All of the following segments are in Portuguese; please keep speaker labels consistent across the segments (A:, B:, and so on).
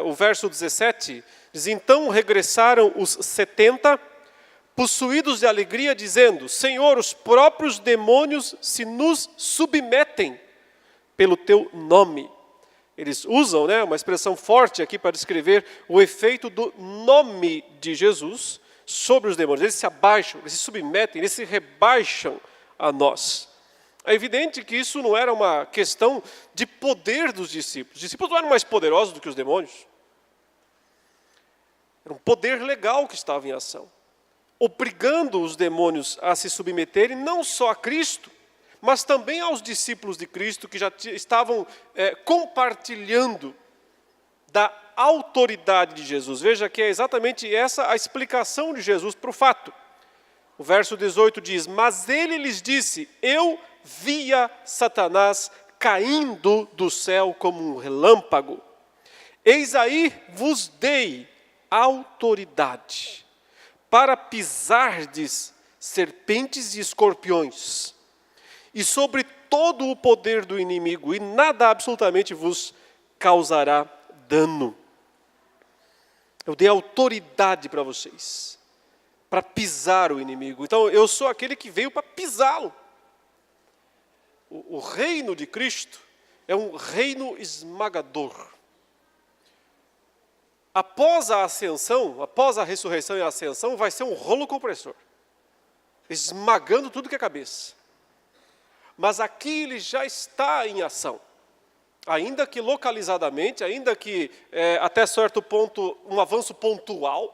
A: o verso 17, diz, então regressaram os 70, possuídos de alegria, dizendo, Senhor, os próprios demônios se nos submetem pelo teu nome. Eles usam, uma expressão forte aqui para descrever o efeito do nome de Jesus sobre os demônios. Eles se abaixam, eles se submetem, eles se rebaixam a nós. É evidente que isso não era uma questão de poder dos discípulos. Os discípulos não eram mais poderosos do que os demônios. Era um poder legal que estava em ação, obrigando os demônios a se submeterem não só a Cristo, mas também aos discípulos de Cristo que já estavam compartilhando da autoridade de Jesus. Veja que é exatamente essa a explicação de Jesus para o fato. O verso 18 diz, mas ele lhes disse, eu via Satanás caindo do céu como um relâmpago. Eis aí vos dei autoridade para pisardes serpentes e escorpiões, e sobre todo o poder do inimigo, e nada absolutamente vos causará dano. Eu dei autoridade para vocês, para pisar o inimigo. Então eu sou aquele que veio para pisá-lo. O reino de Cristo é um reino esmagador. Após a ascensão, após a ressurreição e a ascensão, vai ser um rolo compressor, esmagando tudo que é cabeça. Mas aqui ele já está em ação. Ainda que localizadamente, ainda que até certo ponto, um avanço pontual,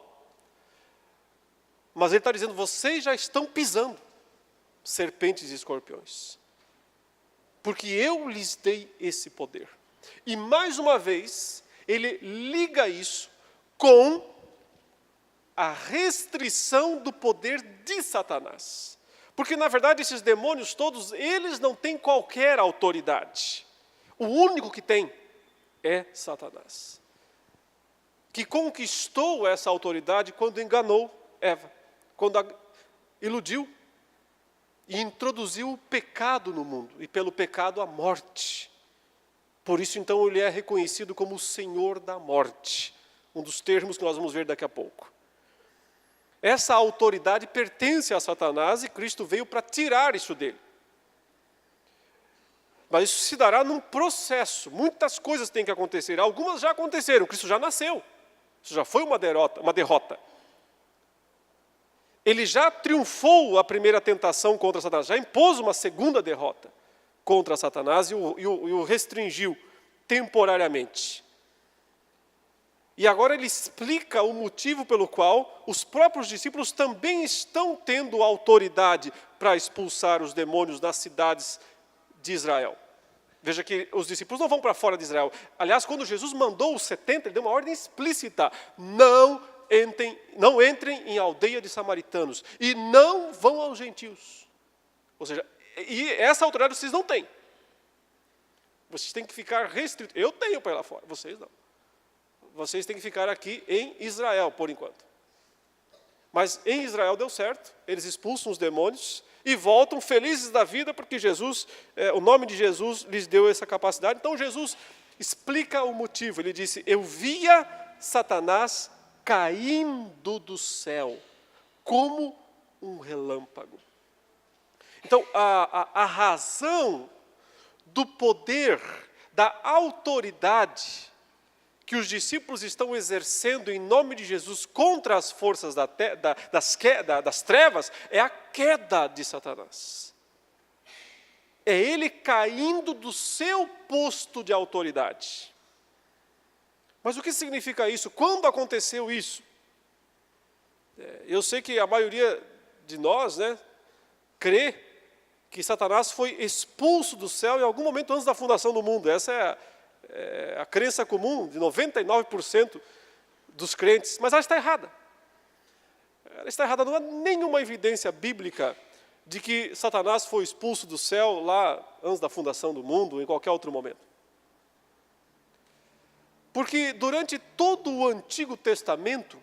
A: mas ele está dizendo, vocês já estão pisando serpentes e escorpiões. Porque eu lhes dei esse poder. E mais uma vez, ele liga isso com a restrição do poder de Satanás. Porque, na verdade, esses demônios todos, eles não têm qualquer autoridade. O único que tem é Satanás, que conquistou essa autoridade quando enganou Eva, quando iludiu e introduziu o pecado no mundo, e pelo pecado a morte. Por isso, então, ele é reconhecido como o Senhor da morte, um dos termos que nós vamos ver daqui a pouco. Essa autoridade pertence a Satanás e Cristo veio para tirar isso dele. Mas isso se dará num processo, muitas coisas têm que acontecer, algumas já aconteceram, Cristo já nasceu, isso já foi uma derrota. Ele já triunfou a primeira tentação contra Satanás, já impôs uma segunda derrota contra Satanás e o restringiu temporariamente. E agora ele explica o motivo pelo qual os próprios discípulos também estão tendo autoridade para expulsar os demônios das cidades de Israel. Veja que os discípulos não vão para fora de Israel. Aliás, quando Jesus mandou os 70, ele deu uma ordem explícita. Não entrem em aldeia de samaritanos e não vão aos gentios. Ou seja, e essa autoridade vocês não têm. Vocês têm que ficar restritos. Eu tenho para ir lá fora, vocês não. Vocês têm que ficar aqui em Israel, por enquanto. Mas em Israel deu certo, eles expulsam os demônios e voltam felizes da vida, porque Jesus, o nome de Jesus lhes deu essa capacidade. Então Jesus explica o motivo, ele disse, eu via Satanás caindo do céu, como um relâmpago. Então, a razão do poder, da autoridade que os discípulos estão exercendo em nome de Jesus contra as forças das trevas é a queda de Satanás. É ele caindo do seu posto de autoridade. Mas o que significa isso? Quando aconteceu isso? Eu sei que a maioria de nós, crê que Satanás foi expulso do céu em algum momento antes da fundação do mundo. Essa é a crença comum de 99% dos crentes. Mas ela está errada. Ela está errada, não há nenhuma evidência bíblica de que Satanás foi expulso do céu lá antes da fundação do mundo, ou em qualquer outro momento. Porque durante todo o Antigo Testamento,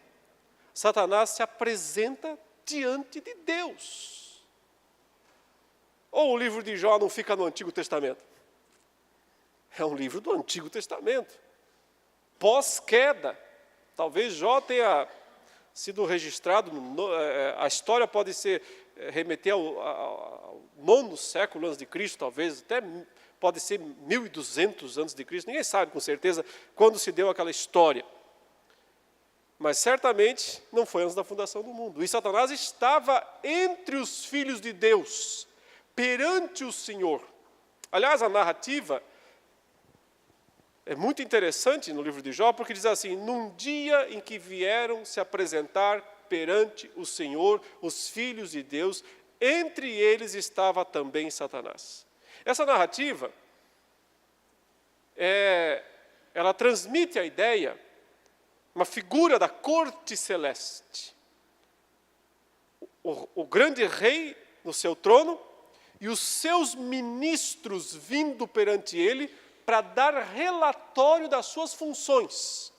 A: Satanás se apresenta diante de Deus. Ou o livro de Jó não fica no Antigo Testamento? É um livro do Antigo Testamento. pós-queda. Talvez Jó tenha sido registrado, a história pode ser remeter ao 9º século antes de Cristo, talvez, até pode ser 1200 antes de Cristo, ninguém sabe com certeza quando se deu aquela história. Mas certamente não foi antes da fundação do mundo. E Satanás estava entre os filhos de Deus, perante o Senhor. Aliás, a narrativa é muito interessante no livro de Jó, porque diz assim: num dia em que vieram se apresentar perante o Senhor os filhos de Deus, entre eles estava também Satanás. Essa narrativa, ela transmite a ideia, uma figura da corte celeste. O grande rei no seu trono e os seus ministros vindo perante ele para dar relatório das suas funções.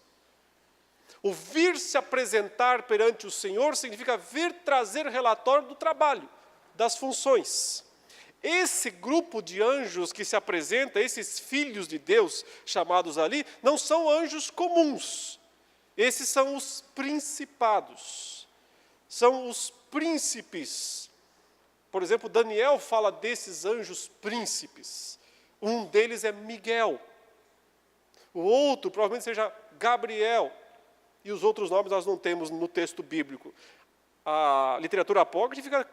A: O vir se apresentar perante o Senhor significa vir trazer relatório do trabalho, das funções. Esse grupo de anjos que se apresenta, esses filhos de Deus chamados ali, não são anjos comuns. Esses são os principados, são os príncipes. Por exemplo, Daniel fala desses anjos príncipes. Um deles é Miguel. O outro provavelmente seja Gabriel. E os outros nomes nós não temos no texto bíblico. A literatura apócrifa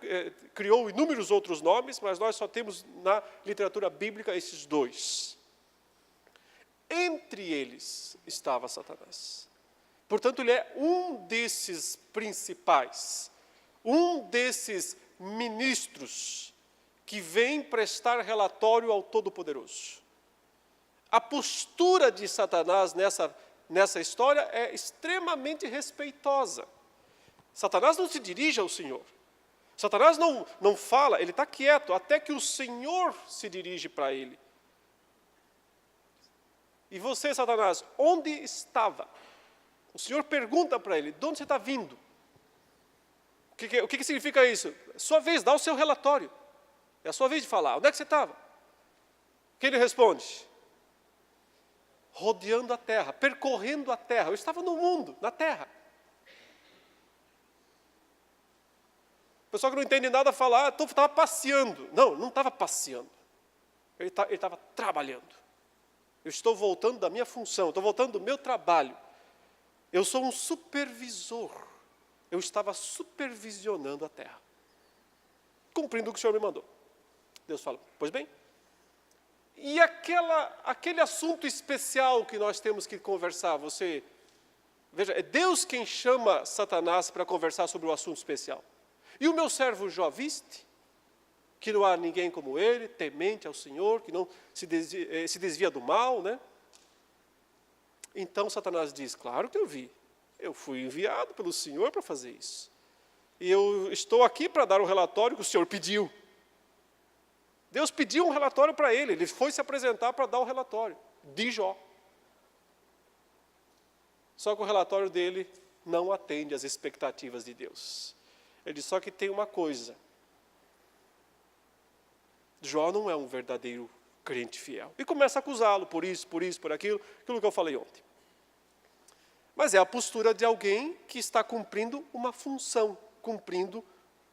A: criou inúmeros outros nomes, mas nós só temos na literatura bíblica esses dois. Entre eles estava Satanás. Portanto, ele é um desses principais, um desses ministros que vem prestar relatório ao Todo-Poderoso. A postura de Satanás nessa história é extremamente respeitosa. Satanás não se dirige ao Senhor. Satanás não fala, ele está quieto, até que o Senhor se dirige para ele. E você, Satanás, onde estava? O Senhor pergunta para ele, de onde você está vindo? O que significa isso? Sua vez, dá o seu relatório. É a sua vez de falar. Onde é que você estava? O que ele responde? Rodeando a terra, percorrendo a terra. Eu estava no mundo, na terra. O pessoal que não entende nada fala, estava passeando. Não estava passeando. Ele estava trabalhando. Eu estou voltando da minha função, estou voltando do meu trabalho. Eu sou um supervisor. Eu estava supervisionando a terra. Cumprindo o que o Senhor me mandou. Deus fala, pois bem. E aquele assunto especial que nós temos que conversar, veja, é Deus quem chama Satanás para conversar sobre o assunto especial. E o meu servo Jó, viste? Que não há ninguém como ele, temente ao Senhor, que não se desvia do mal, né? Então Satanás diz, claro que eu vi. Eu fui enviado pelo Senhor para fazer isso. E eu estou aqui para dar o relatório que o Senhor pediu. Deus pediu um relatório para ele. Ele foi se apresentar para dar o relatório de Jó. Só que o relatório dele não atende às expectativas de Deus. Ele diz só que tem uma coisa. Jó não é um verdadeiro crente fiel. E começa a acusá-lo por isso, por aquilo que eu falei ontem. Mas é a postura de alguém que está cumprindo uma função, cumprindo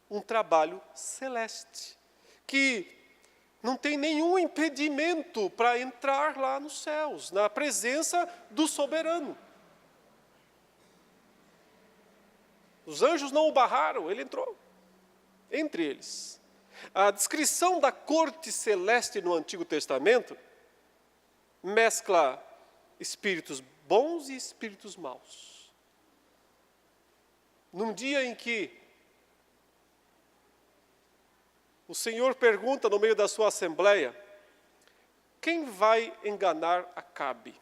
A: um trabalho celeste, que não tem nenhum impedimento para entrar lá nos céus, na presença do soberano. Os anjos não o barraram, ele entrou entre eles. A descrição da corte celeste no Antigo Testamento mescla espíritos bons e espíritos maus. Num dia em que o Senhor pergunta no meio da sua assembleia, quem vai enganar Acabe?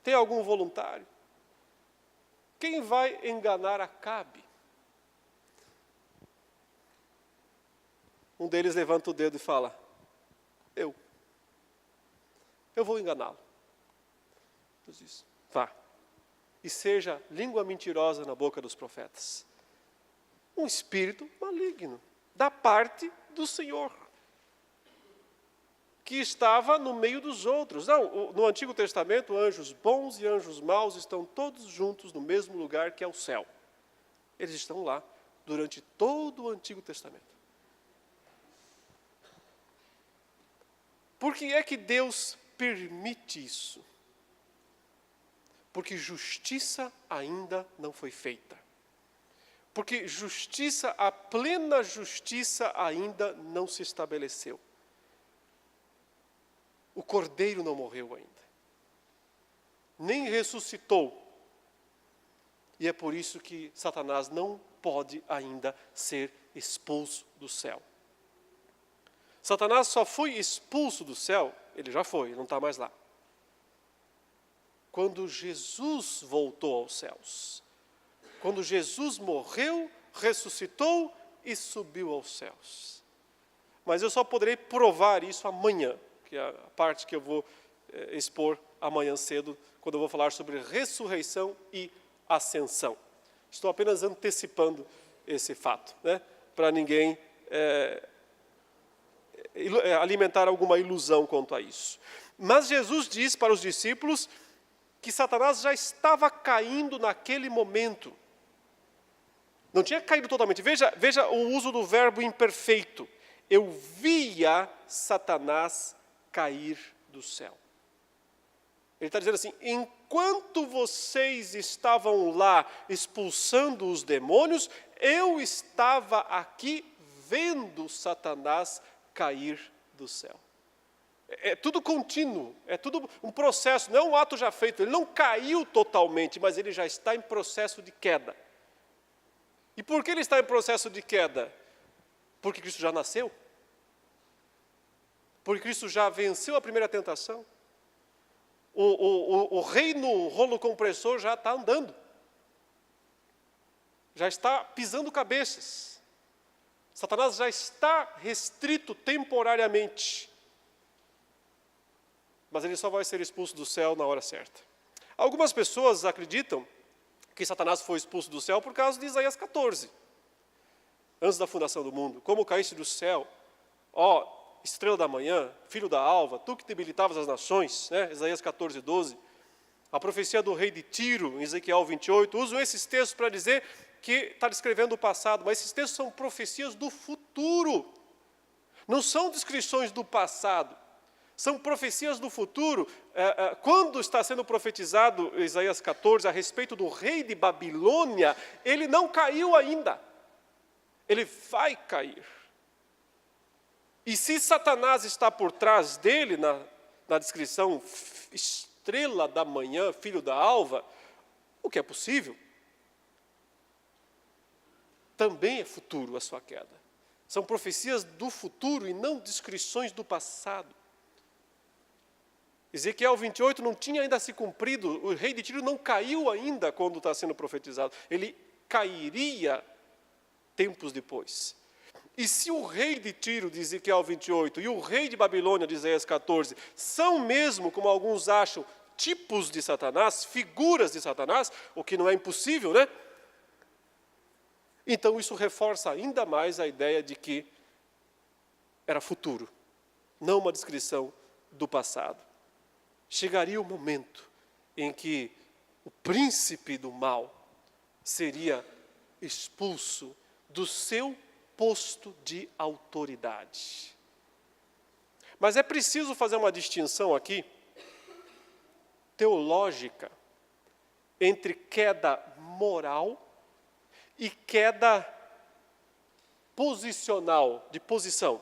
A: Tem algum voluntário? Quem vai enganar Acabe? Um deles levanta o dedo e fala, eu vou enganá-lo. Deus diz, vá, e seja língua mentirosa na boca dos profetas. Um espírito maligno, da parte do Senhor, que estava no meio dos outros. Não, no Antigo Testamento, anjos bons e anjos maus estão todos juntos no mesmo lugar que é o céu. Eles estão lá durante todo o Antigo Testamento. Por que é que Deus permite isso? Porque justiça ainda não foi feita. Porque justiça, a plena justiça ainda não se estabeleceu. O Cordeiro não morreu ainda. Nem ressuscitou. E é por isso que Satanás não pode ainda ser expulso do céu. Satanás só foi expulso do céu, ele já foi, não está mais lá. Quando Jesus voltou aos céus. Quando Jesus morreu, ressuscitou e subiu aos céus. Mas eu só poderei provar isso amanhã, que é a parte que eu vou expor amanhã cedo, quando eu vou falar sobre ressurreição e ascensão. Estou apenas antecipando esse fato, né? Para ninguém alimentar alguma ilusão quanto a isso. Mas Jesus diz para os discípulos que Satanás já estava caindo naquele momento. Não tinha caído totalmente. Veja o uso do verbo imperfeito. Eu via Satanás cair do céu. Ele está dizendo assim, enquanto vocês estavam lá expulsando os demônios, eu estava aqui vendo Satanás cair do céu. É tudo contínuo, é tudo um processo, não é um ato já feito. Ele não caiu totalmente, mas ele já está em processo de queda. E por que ele está em processo de queda? Porque Cristo já nasceu. Porque Cristo já venceu a primeira tentação. O rei no rolo compressor já está andando. Já está pisando cabeças. Satanás já está restrito temporariamente. Mas ele só vai ser expulso do céu na hora certa. Algumas pessoas acreditam que Satanás foi expulso do céu por causa de Isaías 14. Antes da fundação do mundo. Como caíste do céu, ó estrela da manhã, filho da alva, tu que debilitavas as nações, né? Isaías 14, 12. A profecia do rei de Tiro, em Ezequiel 28, usam esses textos para dizer que está descrevendo o passado, mas esses textos são profecias do futuro. Não são descrições do passado. São profecias do futuro. Quando está sendo profetizado Isaías 14 a respeito do rei de Babilônia, ele não caiu ainda. Ele vai cair. E se Satanás está por trás dele, na descrição estrela da manhã, filho da alva, o que é possível, também é futuro a sua queda. São profecias do futuro e não descrições do passado. Ezequiel 28 não tinha ainda se cumprido, o rei de Tiro não caiu ainda quando está sendo profetizado. Ele cairia tempos depois. E se o rei de Tiro, de Ezequiel 28, e o rei de Babilônia, de Isaías 14, são mesmo, como alguns acham, tipos de Satanás, figuras de Satanás, o que não é impossível, né? Então isso reforça ainda mais a ideia de que era futuro, não uma descrição do passado. Chegaria o momento em que o príncipe do mal seria expulso do seu posto de autoridade. Mas é preciso fazer uma distinção aqui, teológica, entre queda moral e queda posicional, de posição.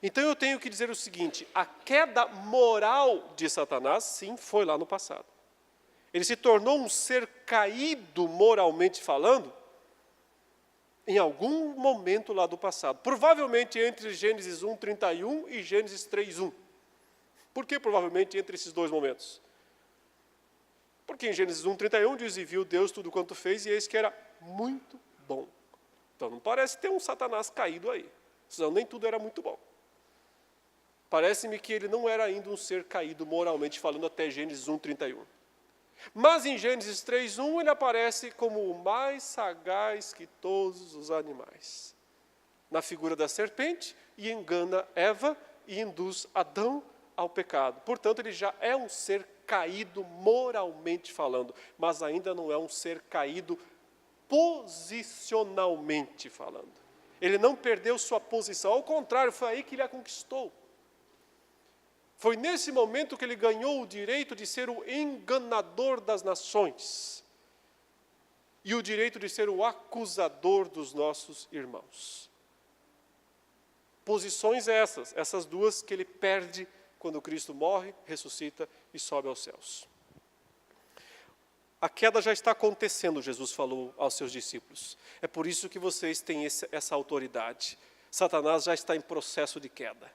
A: Então eu tenho que dizer o seguinte, a queda moral de Satanás, sim, foi lá no passado. Ele se tornou um ser caído moralmente falando, em algum momento lá do passado. Provavelmente entre Gênesis 1:31 e Gênesis 3:1. Por que provavelmente entre esses dois momentos? Porque em Gênesis 1:31 diz, e viu Deus tudo quanto fez, e eis que era muito bom. Então não parece ter um Satanás caído aí. Senão nem tudo era muito bom. Parece-me que ele não era ainda um ser caído moralmente falando até Gênesis 1:31. Mas em Gênesis 3:1 ele aparece como o mais sagaz que todos os animais. Na figura da serpente, e engana Eva, e induz Adão ao pecado. Portanto, ele já é um ser caído moralmente falando, mas ainda não é um ser caído posicionalmente falando. Ele não perdeu sua posição, ao contrário, foi aí que ele a conquistou. Foi nesse momento que ele ganhou o direito de ser o enganador das nações e o direito de ser o acusador dos nossos irmãos. Posições essas duas que ele perde quando Cristo morre, ressuscita e sobe aos céus. A queda já está acontecendo, Jesus falou aos seus discípulos. É por isso que vocês têm essa autoridade. Satanás já está em processo de queda.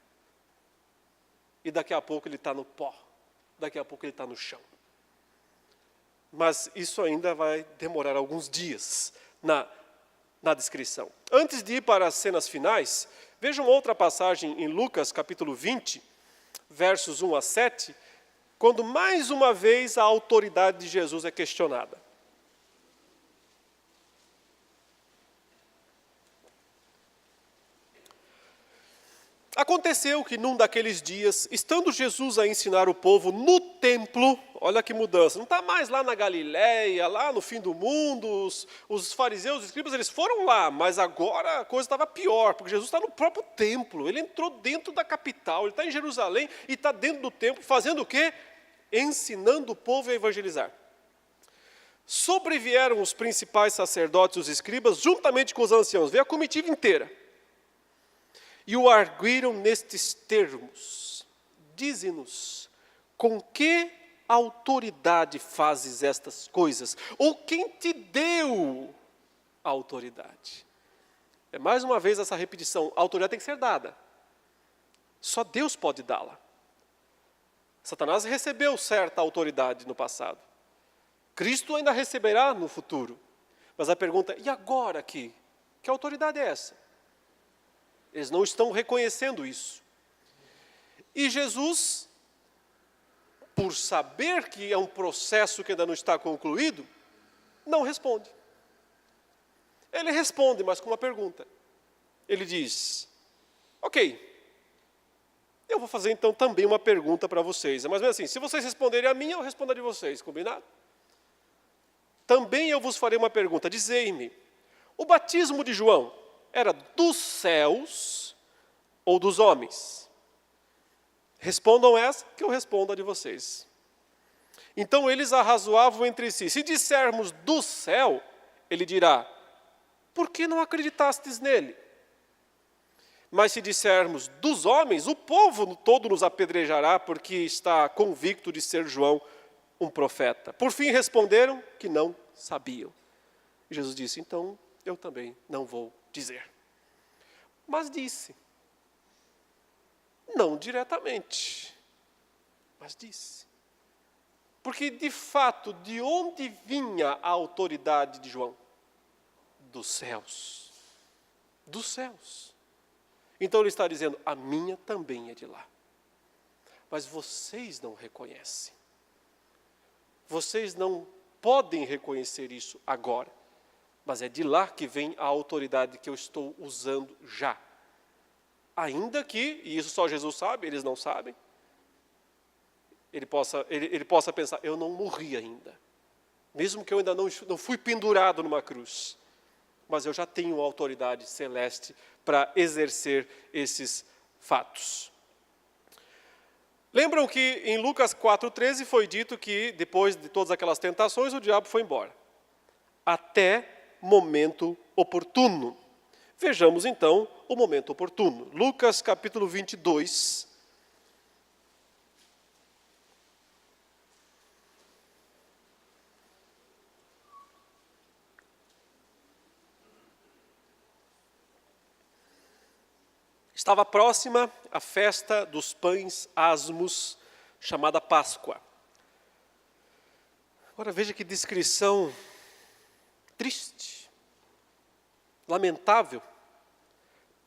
A: E daqui a pouco ele está no pó. Daqui a pouco ele está no chão. Mas isso ainda vai demorar alguns dias na descrição. Antes de ir para as cenas finais, vejam outra passagem em Lucas, capítulo 20, versos 1 a 7, quando mais uma vez a autoridade de Jesus é questionada. Aconteceu que num daqueles dias, estando Jesus a ensinar o povo no templo, olha que mudança, não está mais lá na Galileia, lá no fim do mundo, os fariseus, os escribas, eles foram lá, mas agora a coisa estava pior, porque Jesus está no próprio templo, ele entrou dentro da capital, ele está em Jerusalém e está dentro do templo, fazendo o quê? Ensinando o povo a evangelizar. Sobrevieram os principais sacerdotes e os escribas, juntamente com os anciãos, veio a comitiva inteira. E o arguíram nestes termos: dize-nos, com que autoridade fazes estas coisas? Ou quem te deu a autoridade? É mais uma vez essa repetição, a autoridade tem que ser dada. Só Deus pode dá-la. Satanás recebeu certa autoridade no passado. Cristo ainda receberá no futuro. Mas a pergunta, e agora aqui? Que autoridade é essa? Eles não estão reconhecendo isso. E Jesus, por saber que é um processo que ainda não está concluído, não responde. Ele responde, mas com uma pergunta. Ele diz, ok, eu vou fazer então também uma pergunta para vocês. Mas mesmo assim, se vocês responderem a mim, eu respondo a de vocês, combinado? Também eu vos farei uma pergunta, dizei-me, o batismo de João era dos céus ou dos homens? Respondam essa, que eu respondo a de vocês. Então eles arrazoavam entre si. Se dissermos do céu, ele dirá, por que não acreditastes nele? Mas se dissermos dos homens, o povo todo nos apedrejará, porque está convicto de ser João um profeta. Por fim responderam que não sabiam. E Jesus disse, então eu também não vou dizer. Mas disse. Não diretamente, mas disse. Porque, de fato, de onde vinha a autoridade de João? Dos céus. Dos céus. Então ele está dizendo, a minha também é de lá. Mas vocês não reconhecem. Vocês não podem reconhecer isso agora. Mas é de lá que vem a autoridade que eu estou usando já. Ainda que, e isso só Jesus sabe, eles não sabem, ele possa pensar, eu não morri ainda. Mesmo que eu ainda não fui pendurado numa cruz. Mas eu já tenho autoridade celeste para exercer esses fatos. Lembram que em Lucas 4,13 foi dito que depois de todas aquelas tentações o diabo foi embora. Até momento oportuno. Vejamos então o momento oportuno. Lucas capítulo 22. Estava próxima a festa dos pães asmos, chamada Páscoa. Agora veja que descrição triste, lamentável.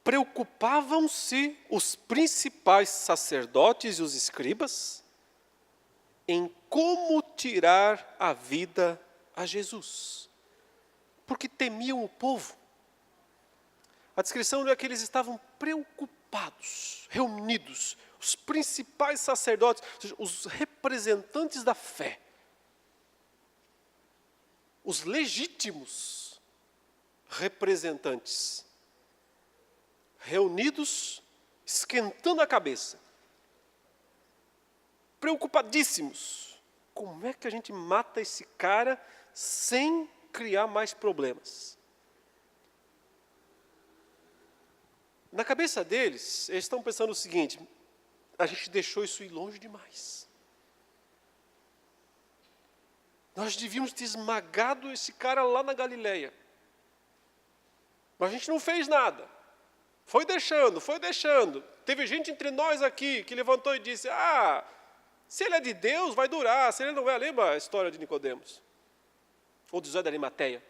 A: Preocupavam-se os principais sacerdotes e os escribas em como tirar a vida a Jesus, porque temiam o povo. A descrição é que eles estavam preocupados preocupados, reunidos, os principais sacerdotes, ou seja, os representantes da fé, os legítimos representantes, reunidos, esquentando a cabeça, preocupadíssimos. Como é que a gente mata esse cara sem criar mais problemas? Na cabeça deles, eles estão pensando o seguinte: a gente deixou isso ir longe demais. Nós devíamos ter esmagado esse cara lá na Galileia. Mas a gente não fez nada. Foi deixando, foi deixando. Teve gente entre nós aqui que levantou e disse: se ele é de Deus, vai durar. Se ele não é, lembra a história de Nicodemos? Ou de José de Arimateia?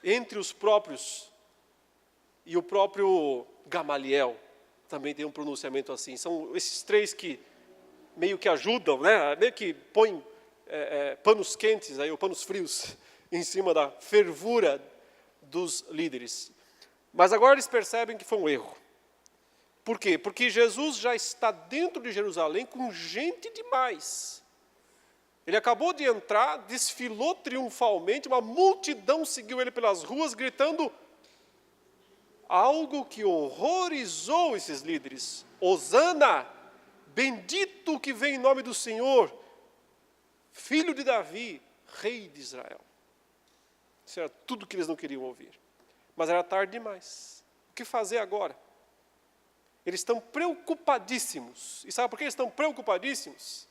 A: Entre os próprios e o próprio Gamaliel também tem um pronunciamento assim. São esses três que meio que ajudam, né? Meio que põem panos quentes, ou panos frios, em cima da fervura dos líderes. Mas agora eles percebem que foi um erro. Por quê? Porque Jesus já está dentro de Jerusalém com gente demais. Ele acabou de entrar, desfilou triunfalmente, uma multidão seguiu ele pelas ruas, gritando algo que horrorizou esses líderes: Hosana, bendito que vem em nome do Senhor, filho de Davi, rei de Israel. Isso era tudo que eles não queriam ouvir. Mas era tarde demais. O que fazer agora? Eles estão preocupadíssimos. E sabe por que eles estão preocupadíssimos?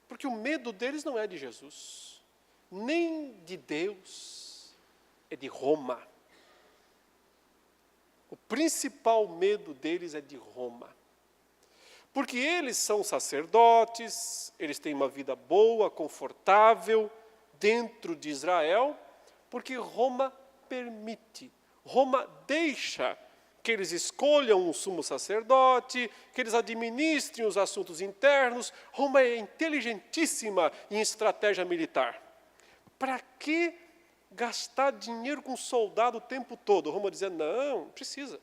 A: Porque o medo deles não é de Jesus, nem de Deus, é de Roma. O principal medo deles é de Roma. Porque eles são sacerdotes, eles têm uma vida boa, confortável, dentro de Israel, porque Roma permite, Roma deixa que eles escolham um sumo sacerdote, que eles administrem os assuntos internos. Roma é inteligentíssima em estratégia militar. Para que gastar dinheiro com soldado o tempo todo? Roma dizia: não precisa.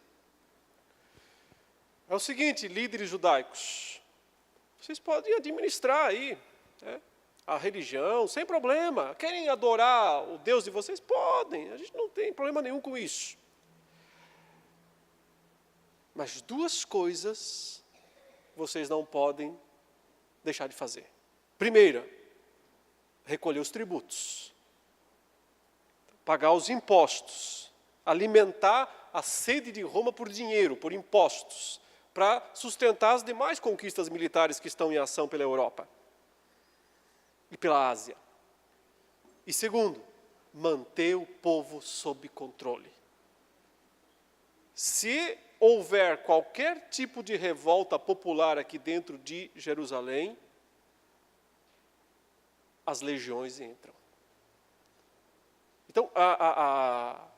A: É o seguinte, líderes judaicos, vocês podem administrar aí, né, a religião, sem problema. Querem adorar o Deus de vocês? Podem, a gente não tem problema nenhum com isso. Mas duas coisas vocês não podem deixar de fazer. Primeira, recolher os tributos, pagar os impostos, alimentar a sede de Roma por dinheiro, por impostos, para sustentar as demais conquistas militares que estão em ação pela Europa e pela Ásia. E segundo, manter o povo sob controle. Se houver qualquer tipo de revolta popular aqui dentro de Jerusalém, as legiões entram. Então, a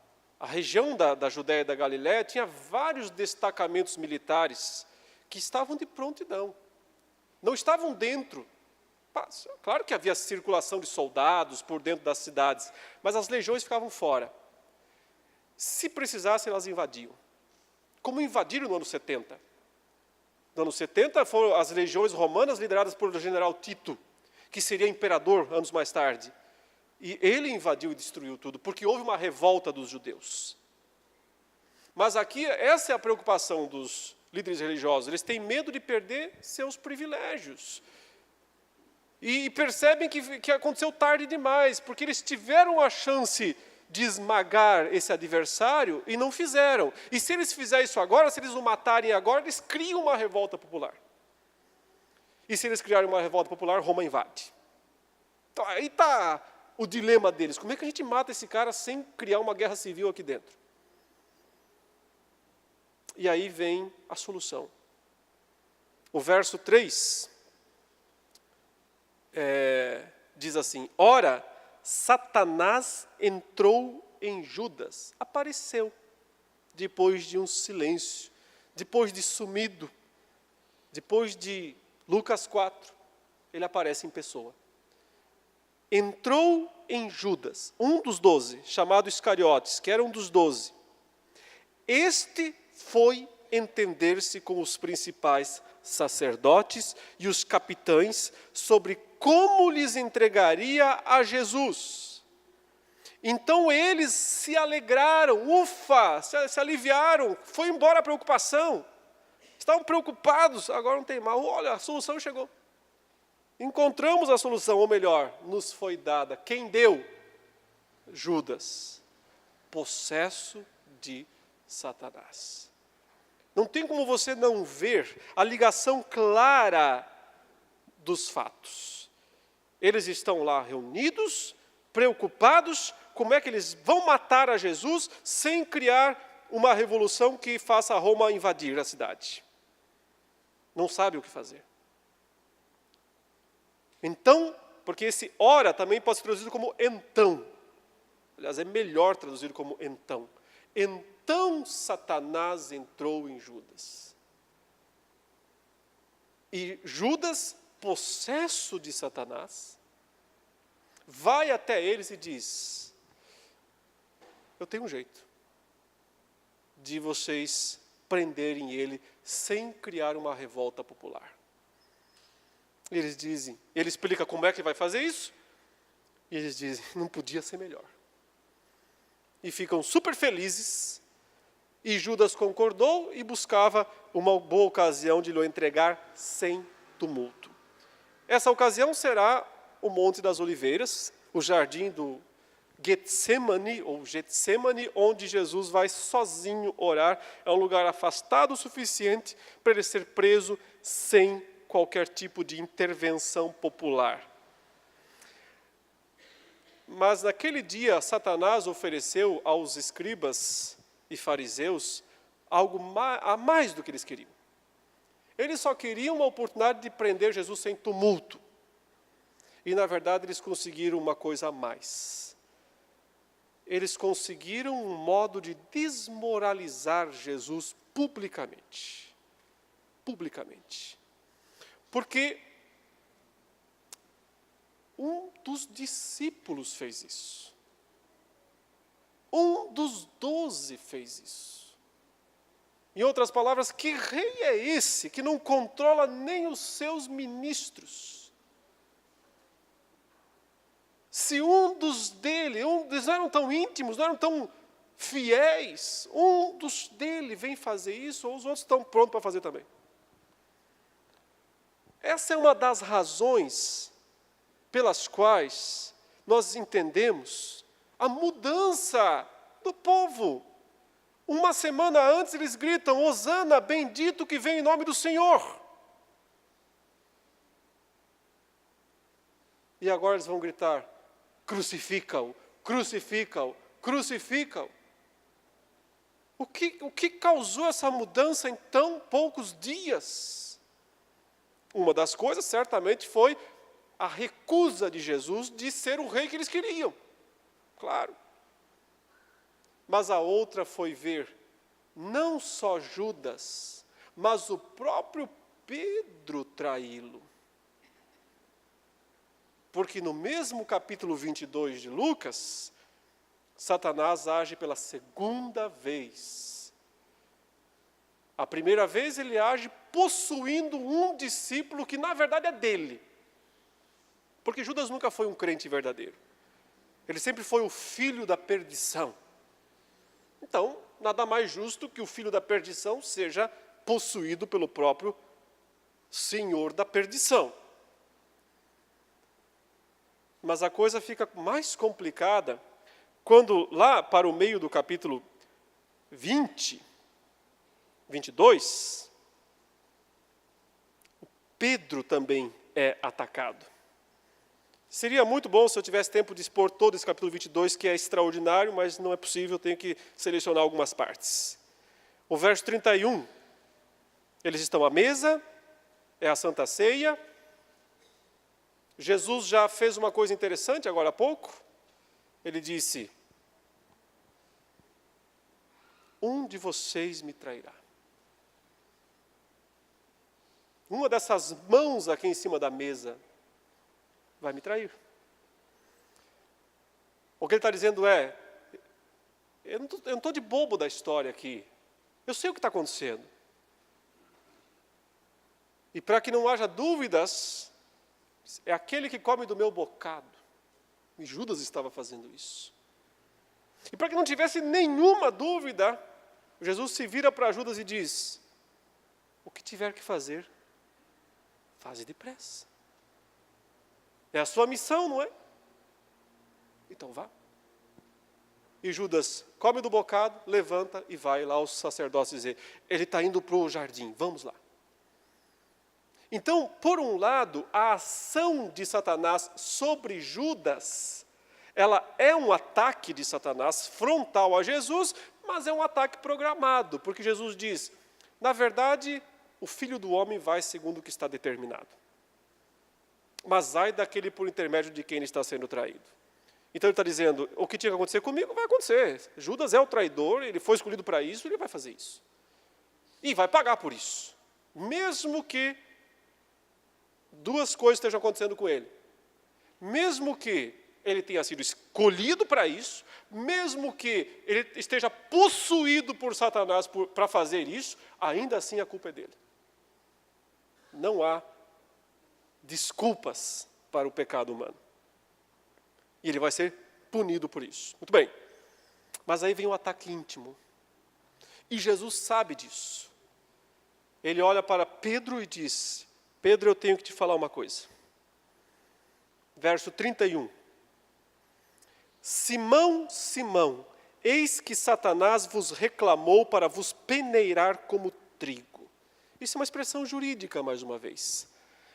A: região da Judéia e da Galiléia tinha vários destacamentos militares que estavam de prontidão. Não estavam dentro. Claro que havia circulação de soldados por dentro das cidades, mas as legiões ficavam fora. Se precisassem, elas invadiam. Como invadiram no ano 70. No ano 70 foram as legiões romanas lideradas por o general Tito, que seria imperador anos mais tarde. E ele invadiu e destruiu tudo, porque houve uma revolta dos judeus. Mas aqui, essa é a preocupação dos líderes religiosos. Eles têm medo de perder seus privilégios. E percebem que aconteceu tarde demais, porque eles tiveram a chance de esmagar esse adversário e não fizeram. E se eles fizerem isso agora, se eles o matarem agora, eles criam uma revolta popular. E se eles criarem uma revolta popular, Roma invade. Então, aí está o dilema deles. Como é que a gente mata esse cara sem criar uma guerra civil aqui dentro? E aí vem a solução. O verso 3 diz assim: ora, Satanás entrou em Judas, apareceu, depois de um silêncio, depois de sumido, depois de Lucas 4, ele aparece em pessoa. Entrou em Judas, um dos 12, chamado Iscariotes, que era um dos 12. Este foi entender-se com os principais sacerdotes e os capitães sobre como lhes entregaria a Jesus. Então eles se alegraram, ufa, se aliviaram, foi embora a preocupação. Estavam preocupados, agora não tem mal. Olha, a solução chegou. Encontramos a solução, ou melhor, nos foi dada. Quem deu? Judas, possesso de Satanás. Não tem como você não ver a ligação clara dos fatos. Eles estão lá reunidos, preocupados, como é que eles vão matar a Jesus sem criar uma revolução que faça Roma invadir a cidade. Não sabe o que fazer. Então, porque esse ora também pode ser traduzido como então. Aliás, é melhor traduzido como então. Então Satanás entrou em Judas. E Judas, possesso de Satanás, vai até eles e diz: eu tenho um jeito de vocês prenderem ele sem criar uma revolta popular. Eles dizem, ele explica como é que vai fazer isso, e eles dizem, não podia ser melhor. E ficam super felizes, e Judas concordou e buscava uma boa ocasião de lhe entregar sem tumulto. Essa ocasião será o Monte das Oliveiras, o jardim do Getsemane, ou Getsemane, onde Jesus vai sozinho orar. É um lugar afastado o suficiente para ele ser preso sem qualquer tipo de intervenção popular. Mas naquele dia, Satanás ofereceu aos escribas e fariseus algo a mais do que eles queriam. Eles só queriam uma oportunidade de prender Jesus sem tumulto. E, na verdade, eles conseguiram uma coisa a mais. Eles conseguiram um modo de desmoralizar Jesus publicamente. Publicamente. Porque um dos discípulos fez isso. Um dos 12 fez isso. Em outras palavras, que rei é esse que não controla nem os seus ministros? Se eles não eram tão íntimos, não eram tão fiéis, um dos dele vem fazer isso, ou os outros estão prontos para fazer também. Essa é uma das razões pelas quais nós entendemos a mudança do povo. Uma semana antes eles gritam, Hosana, bendito que vem em nome do Senhor. E agora eles vão gritar, crucifica-o, crucifica-o, crucifica-o. O que causou essa mudança em tão poucos dias? Uma das coisas certamente foi a recusa de Jesus de ser o rei que eles queriam. Claro. Mas a outra foi ver não só Judas, mas o próprio Pedro traí-lo. Porque no mesmo capítulo 22 de Lucas, Satanás age pela segunda vez. A primeira vez ele age possuindo um discípulo que na verdade é dele. Porque Judas nunca foi um crente verdadeiro. Ele sempre foi o filho da perdição. Então, nada mais justo que o filho da perdição seja possuído pelo próprio senhor da perdição. Mas a coisa fica mais complicada quando lá para o meio do capítulo 22, Pedro também é atacado. Seria muito bom se eu tivesse tempo de expor todo esse capítulo 22, que é extraordinário, mas não é possível, eu tenho que selecionar algumas partes. O verso 31, eles estão à mesa, é a Santa Ceia. Jesus já fez uma coisa interessante agora há pouco. Ele disse, um de vocês me trairá. Uma dessas mãos aqui em cima da mesa vai me trair. O que ele está dizendo é, eu não estou de bobo da história aqui. Eu sei o que está acontecendo. E para que não haja dúvidas, é aquele que come do meu bocado. E Judas estava fazendo isso. E para que não tivesse nenhuma dúvida, Jesus se vira para Judas e diz: o que tiver que fazer, faze depressa. É a sua missão, não é? Então vá. E Judas come do bocado, levanta e vai lá aos sacerdotes dizer: ele está indo para o jardim, vamos lá. Então, por um lado, a ação de Satanás sobre Judas, ela é um ataque de Satanás frontal a Jesus, mas é um ataque programado, porque Jesus diz: na verdade, o Filho do Homem vai segundo o que está determinado. Mas ai daquele por intermédio de quem ele está sendo traído. Então ele está dizendo: o que tinha que acontecer comigo vai acontecer. Judas é o traidor, ele foi escolhido para isso, ele vai fazer isso. E vai pagar por isso. Mesmo que duas coisas estejam acontecendo com ele. Mesmo que ele tenha sido escolhido para isso, mesmo que ele esteja possuído por Satanás para fazer isso, ainda assim a culpa é dele. Não há desculpas para o pecado humano. E ele vai ser punido por isso. Muito bem. Mas aí vem um ataque íntimo. E Jesus sabe disso. Ele olha para Pedro e diz: Pedro, eu tenho que te falar uma coisa. Verso 31. Simão, Simão, eis que Satanás vos reclamou para vos peneirar como trigo. Isso é uma expressão jurídica, mais uma vez.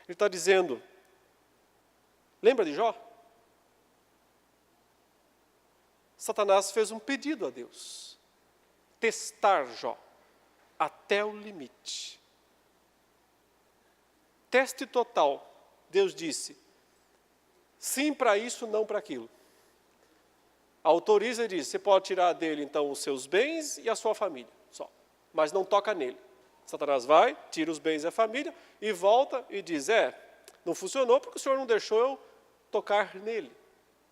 A: Ele está dizendo, lembra de Jó? Satanás fez um pedido a Deus. Testar Jó até o limite. Teste total. Deus disse: sim para isso, não para aquilo. Autoriza e diz: você pode tirar dele então os seus bens e a sua família, só. Mas não toca nele. Satanás vai, tira os bens e a família e volta e diz: não funcionou porque o Senhor não deixou eu tocar nele.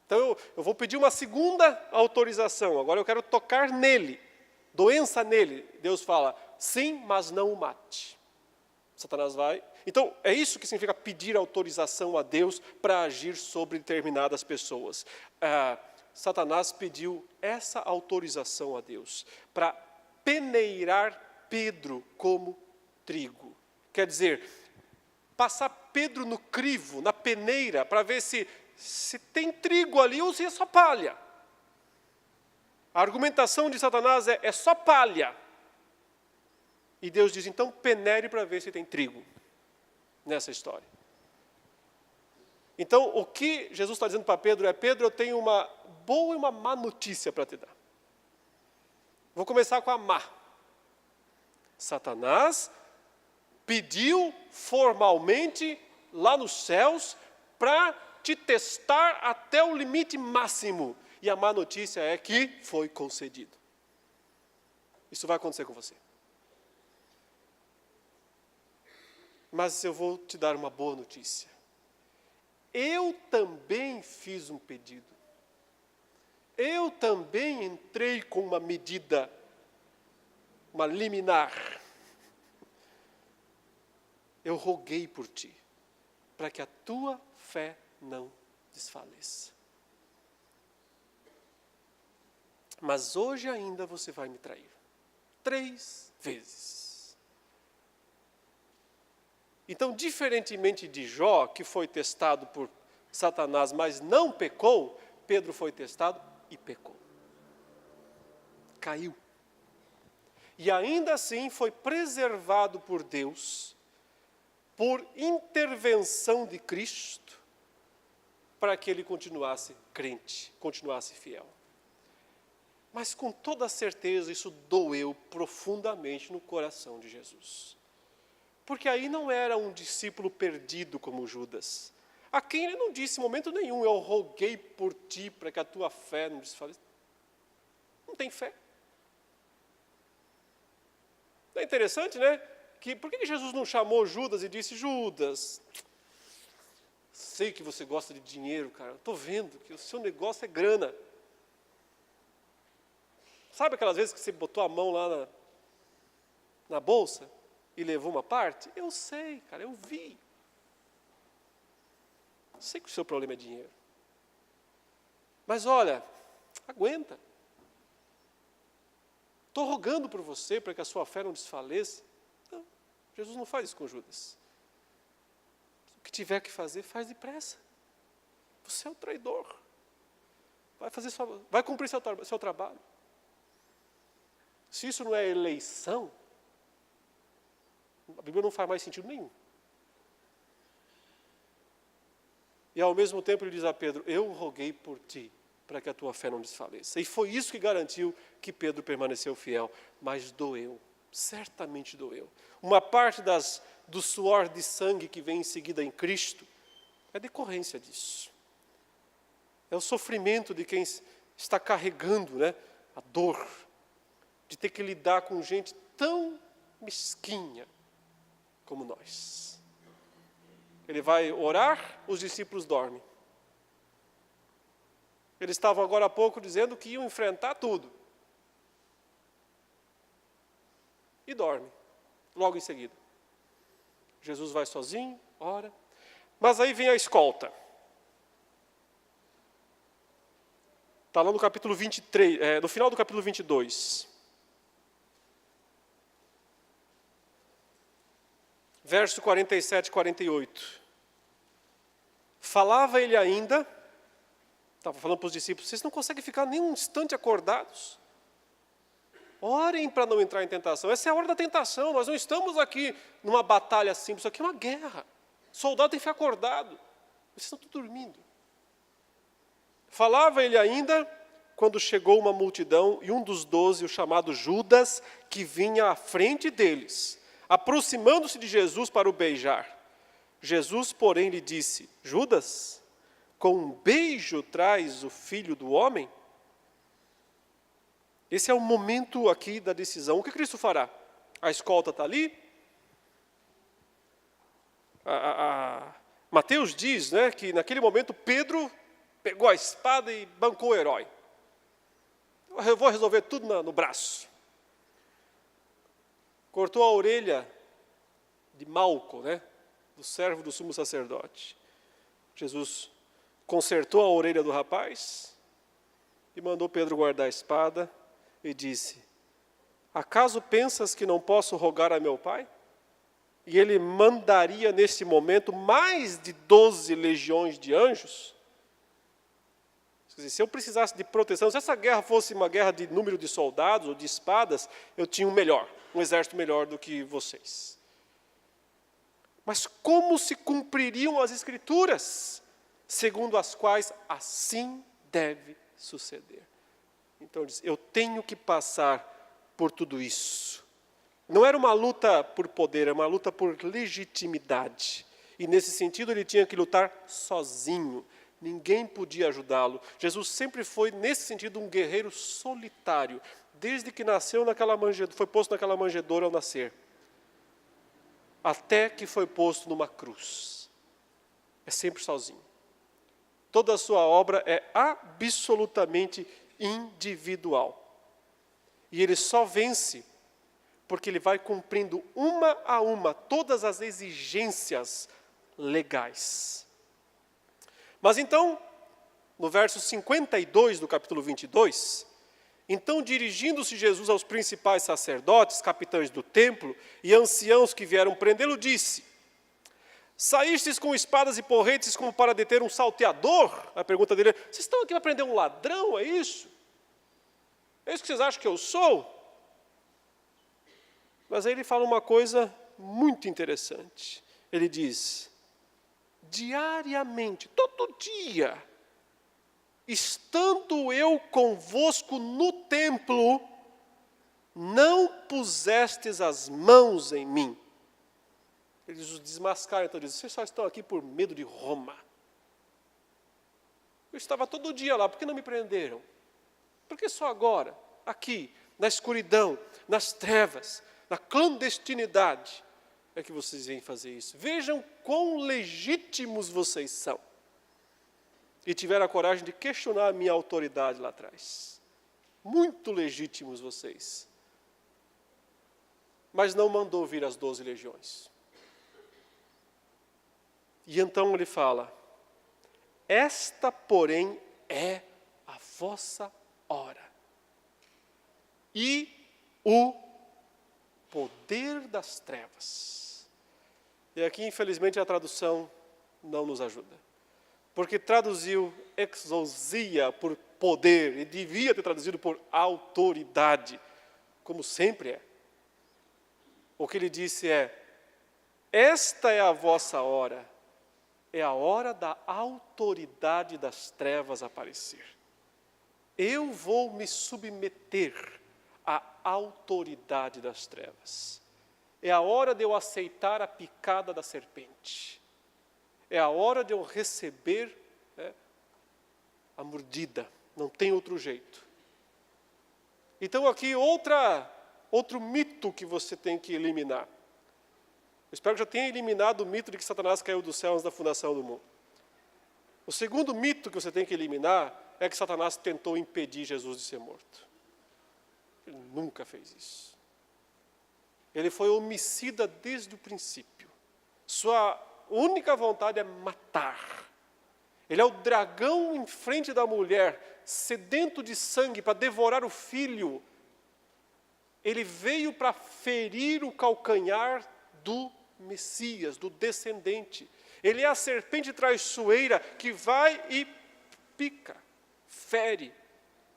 A: Então eu vou pedir uma segunda autorização, agora eu quero tocar nele, doença nele. Deus fala: sim, mas não o mate. Satanás vai. Então, é isso que significa pedir autorização a Deus para agir sobre determinadas pessoas. Satanás pediu essa autorização a Deus para peneirar Pedro como trigo. Quer dizer, passar Pedro no crivo, na peneira, para ver se tem trigo ali ou se é só palha. A argumentação de Satanás é só palha. E Deus diz: então peneire para ver se tem trigo nessa história. Então, o que Jesus está dizendo para Pedro é: Pedro, eu tenho uma boa e uma má notícia para te dar. Vou começar com a má. Satanás pediu formalmente lá nos céus para te testar até o limite máximo. E a má notícia é que foi concedido. Isso vai acontecer com você. Mas eu vou te dar uma boa notícia. Eu também fiz um pedido. Eu também entrei com uma medida, uma liminar. Eu roguei por ti, para que a tua fé não desfaleça. Mas hoje ainda você vai me trair. 3 vezes. Então, diferentemente de Jó, que foi testado por Satanás, mas não pecou, Pedro foi testado e pecou. Caiu. E ainda assim foi preservado por Deus, por intervenção de Cristo, para que ele continuasse crente, continuasse fiel. Mas com toda certeza isso doeu profundamente no coração de Jesus. Porque aí não era um discípulo perdido como Judas, a quem ele não disse em momento nenhum: eu roguei por ti para que a tua fé não desfaleça. Não tem fé. É interessante, né? Por que Jesus não chamou Judas e disse: Judas, sei que você gosta de dinheiro, cara, estou vendo que o seu negócio é grana. Sabe aquelas vezes que você botou a mão lá na bolsa e levou uma parte? Eu sei, cara, eu vi. Sei que o seu problema é dinheiro. Mas olha, aguenta. Estou rogando por você para que a sua fé não desfaleça. Não, Jesus não faz isso com Judas. O que tiver que fazer, faz depressa. Você é o traidor. Vai cumprir seu trabalho. Se isso não é eleição, a Bíblia não faz mais sentido nenhum. E ao mesmo tempo ele diz a Pedro, eu roguei por ti, para que a tua fé não desfaleça. E foi isso que garantiu que Pedro permaneceu fiel. Mas doeu, certamente doeu. Uma parte do suor de sangue que vem em seguida em Cristo é decorrência disso. É o sofrimento de quem está carregando, né, a dor, de ter que lidar com gente tão mesquinha como nós. Ele vai orar, os discípulos dormem. Eles estavam agora há pouco dizendo que iam enfrentar tudo. E dormem, logo em seguida. Jesus vai sozinho, ora. Mas aí vem a escolta. Está lá no capítulo 23, no final do capítulo 22. Verso 47 e 48. Falava ele ainda, estava falando para os discípulos, vocês não conseguem ficar nem um instante acordados? Orem para não entrar em tentação. Essa é a hora da tentação, nós não estamos aqui numa batalha simples, isso aqui é uma guerra. O soldado tem que ficar acordado. Vocês estão tudo dormindo. Falava ele ainda, quando chegou uma multidão, e um dos 12, o chamado Judas, que vinha à frente deles, aproximando-se de Jesus para o beijar. Jesus, porém, lhe disse, Judas, com um beijo traz o Filho do Homem? Esse é o momento aqui da decisão. O que Cristo fará? A escolta está ali. Mateus diz, né, que naquele momento Pedro pegou a espada e bancou o herói. Eu vou resolver tudo no braço. Cortou a orelha de Malco, né, do servo do sumo sacerdote. Jesus consertou a orelha do rapaz e mandou Pedro guardar a espada e disse, acaso pensas que não posso rogar a meu pai? E ele mandaria nesse momento mais de 12 legiões de anjos? Quer dizer, se eu precisasse de proteção, se essa guerra fosse uma guerra de número de soldados ou de espadas, eu tinha um exército melhor do que vocês. Mas como se cumpririam as Escrituras, segundo as quais assim deve suceder? Então, ele diz, eu tenho que passar por tudo isso. Não era uma luta por poder, era uma luta por legitimidade. E nesse sentido ele tinha que lutar sozinho. Ninguém podia ajudá-lo. Jesus sempre foi, nesse sentido, um guerreiro solitário. Desde que nasceu foi posto naquela manjedoura ao nascer. Até que foi posto numa cruz. É sempre sozinho. Toda a sua obra é absolutamente individual. E ele só vence porque ele vai cumprindo uma a uma todas as exigências legais. Mas então, no verso 52 do capítulo 22, então dirigindo-se Jesus aos principais sacerdotes, capitães do templo e anciãos que vieram prendê-lo, disse, saístes com espadas e porretes como para deter um salteador? A pergunta dele é, vocês estão aqui para prender um ladrão, é isso? É isso que vocês acham que eu sou? Mas aí ele fala uma coisa muito interessante. Ele diz, diariamente, todo dia, estando eu convosco no templo, não pusestes as mãos em mim. Eles os desmascaram, então dizem, vocês só estão aqui por medo de Roma. Eu estava todo dia lá, por que não me prenderam? Por que só agora, aqui, na escuridão, nas trevas, na clandestinidade, é que vocês vêm fazer isso? Vejam quão legítimos vocês são. E tiveram a coragem de questionar a minha autoridade lá atrás. Muito legítimos vocês. mas não mandou vir as 12 legiões. E então ele fala, esta, porém, é a vossa hora. E o poder das trevas. E aqui, infelizmente, a tradução não nos ajuda. Porque traduziu exousia por poder, e devia ter traduzido por autoridade, como sempre é. O que ele disse é, esta é a vossa hora, é a hora da autoridade das trevas aparecer. Eu vou me submeter à autoridade das trevas. É a hora de eu aceitar a picada da serpente. É a hora de eu receber a mordida. Não tem outro jeito. Então aqui outro mito que você tem que eliminar. Eu espero que já tenha eliminado o mito de que Satanás caiu do céu antes da fundação do mundo. O segundo mito que você tem que eliminar é que Satanás tentou impedir Jesus de ser morto. Ele nunca fez isso. Ele foi homicida desde o princípio. Sua única vontade é matar. Ele é o dragão em frente da mulher, sedento de sangue para devorar o filho. Ele veio para ferir o calcanhar do Messias, do descendente. Ele é a serpente traiçoeira que vai e pica, fere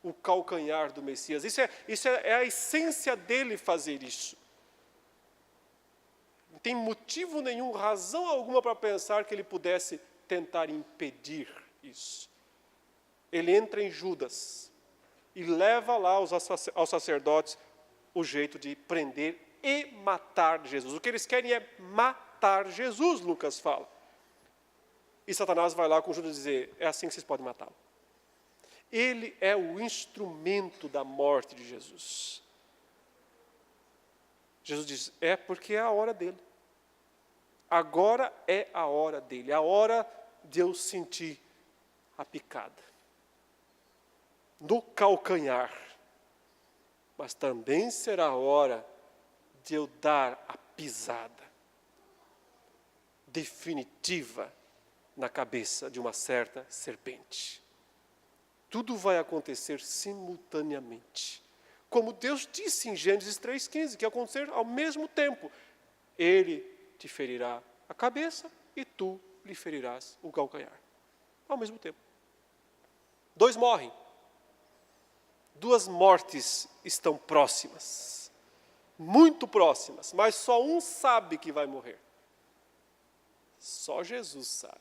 A: o calcanhar do Messias. Isso é a essência dele fazer isso. Não tem motivo nenhum, razão alguma para pensar que ele pudesse tentar impedir isso. Ele entra em Judas e leva lá aos sacerdotes o jeito de prender e matar Jesus. O que eles querem é matar Jesus, Lucas fala. E Satanás vai lá com Judas dizer, é assim que vocês podem matá-lo. Ele é o instrumento da morte de Jesus. Jesus diz, é porque é a hora dele. Agora é a hora dele, a hora de eu sentir a picada. No calcanhar. Mas também será a hora de eu dar a pisada definitiva na cabeça de uma certa serpente. Tudo vai acontecer simultaneamente. Como Deus disse em Gênesis 3,15, que ia acontecer ao mesmo tempo. Ele te ferirá a cabeça e tu lhe ferirás o calcanhar. Ao mesmo tempo. 2 morrem. 2 mortes estão próximas. Muito próximas. Mas só um sabe que vai morrer. Só Jesus sabe.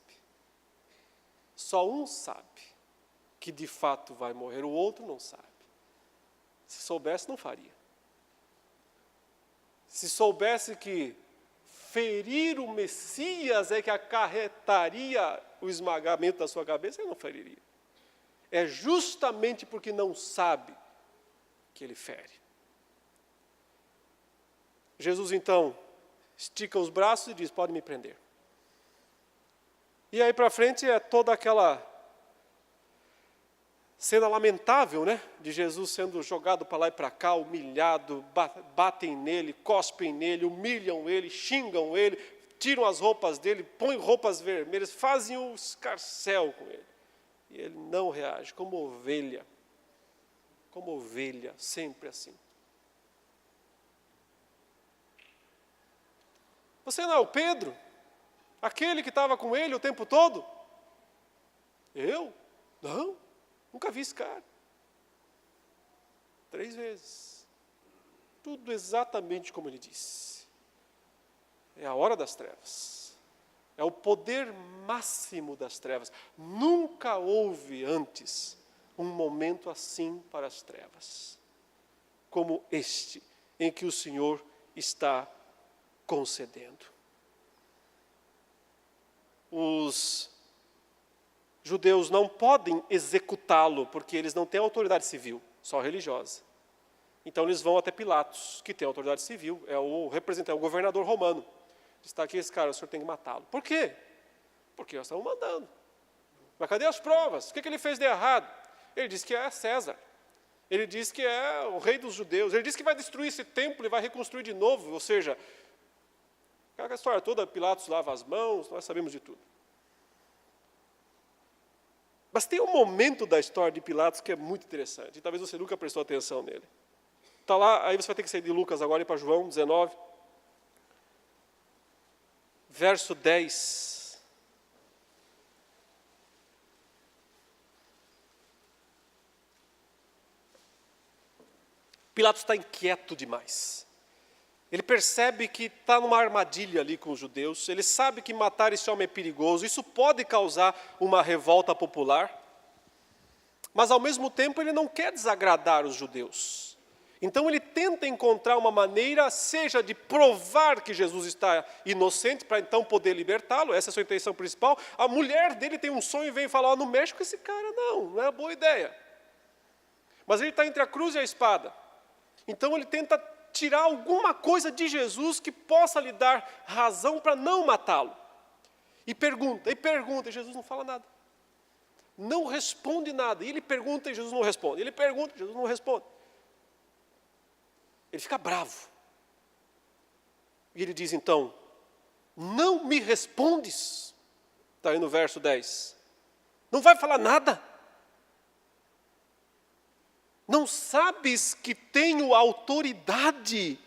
A: Só um sabe que de fato vai morrer. O outro não sabe. Se soubesse, não faria. Se soubesse que ferir o Messias é que acarretaria o esmagamento da sua cabeça, ele não feriria. É justamente porque não sabe que ele fere. Jesus, então, estica os braços e diz, pode me prender. E aí para frente é toda aquela cena lamentável, né? De Jesus sendo jogado para lá e para cá, humilhado, batem nele, cospem nele, humilham ele, xingam ele, tiram as roupas dele, põem roupas vermelhas, fazem um escarcéu com ele. E ele não reage, como ovelha, sempre assim. Você não é o Pedro? Aquele que estava com ele o tempo todo? Eu? Não, nunca vi esse cara. 3 vezes. Tudo exatamente como ele disse. É a hora das trevas. É o poder máximo das trevas. Nunca houve antes um momento assim para as trevas, como este, em que o Senhor está concedendo. Os judeus não podem executá-lo, porque eles não têm autoridade civil, só religiosa. Então eles vão até Pilatos, que tem autoridade civil, é o representante, é o governador romano. Está aqui esse cara, o senhor tem que matá-lo. Por quê? Porque nós estamos mandando. Mas cadê as provas? O que ele fez de errado? Ele disse que é César. Ele diz que é o rei dos judeus. Ele diz que vai destruir esse templo e vai reconstruir de novo. Ou seja, aquela história toda, Pilatos lava as mãos, nós sabemos de tudo. Mas tem um momento da história de Pilatos que é muito interessante. E talvez você nunca prestou atenção nele. Está lá, aí você vai ter que sair de Lucas agora e ir para João 19. Verso 10. Pilatos está inquieto demais. Ele percebe que está numa armadilha ali com os judeus. Ele sabe que matar esse homem é perigoso. Isso pode causar uma revolta popular. Mas, ao mesmo tempo, ele não quer desagradar os judeus. Então, ele tenta encontrar uma maneira, seja de provar que Jesus está inocente, para então poder libertá-lo. Essa é a sua intenção principal. A mulher dele tem um sonho e vem falar, não mexe com esse cara, não é uma boa ideia. Mas ele está entre a cruz e a espada. Então ele tenta tirar alguma coisa de Jesus que possa lhe dar razão para não matá-lo. E pergunta, e Jesus não fala nada. Não responde nada. E ele pergunta e Jesus não responde. Ele pergunta e Jesus não responde. Ele fica bravo. E ele diz então, não me respondes. Está aí no verso 10. Não vai falar nada. Não sabes que tenho autoridade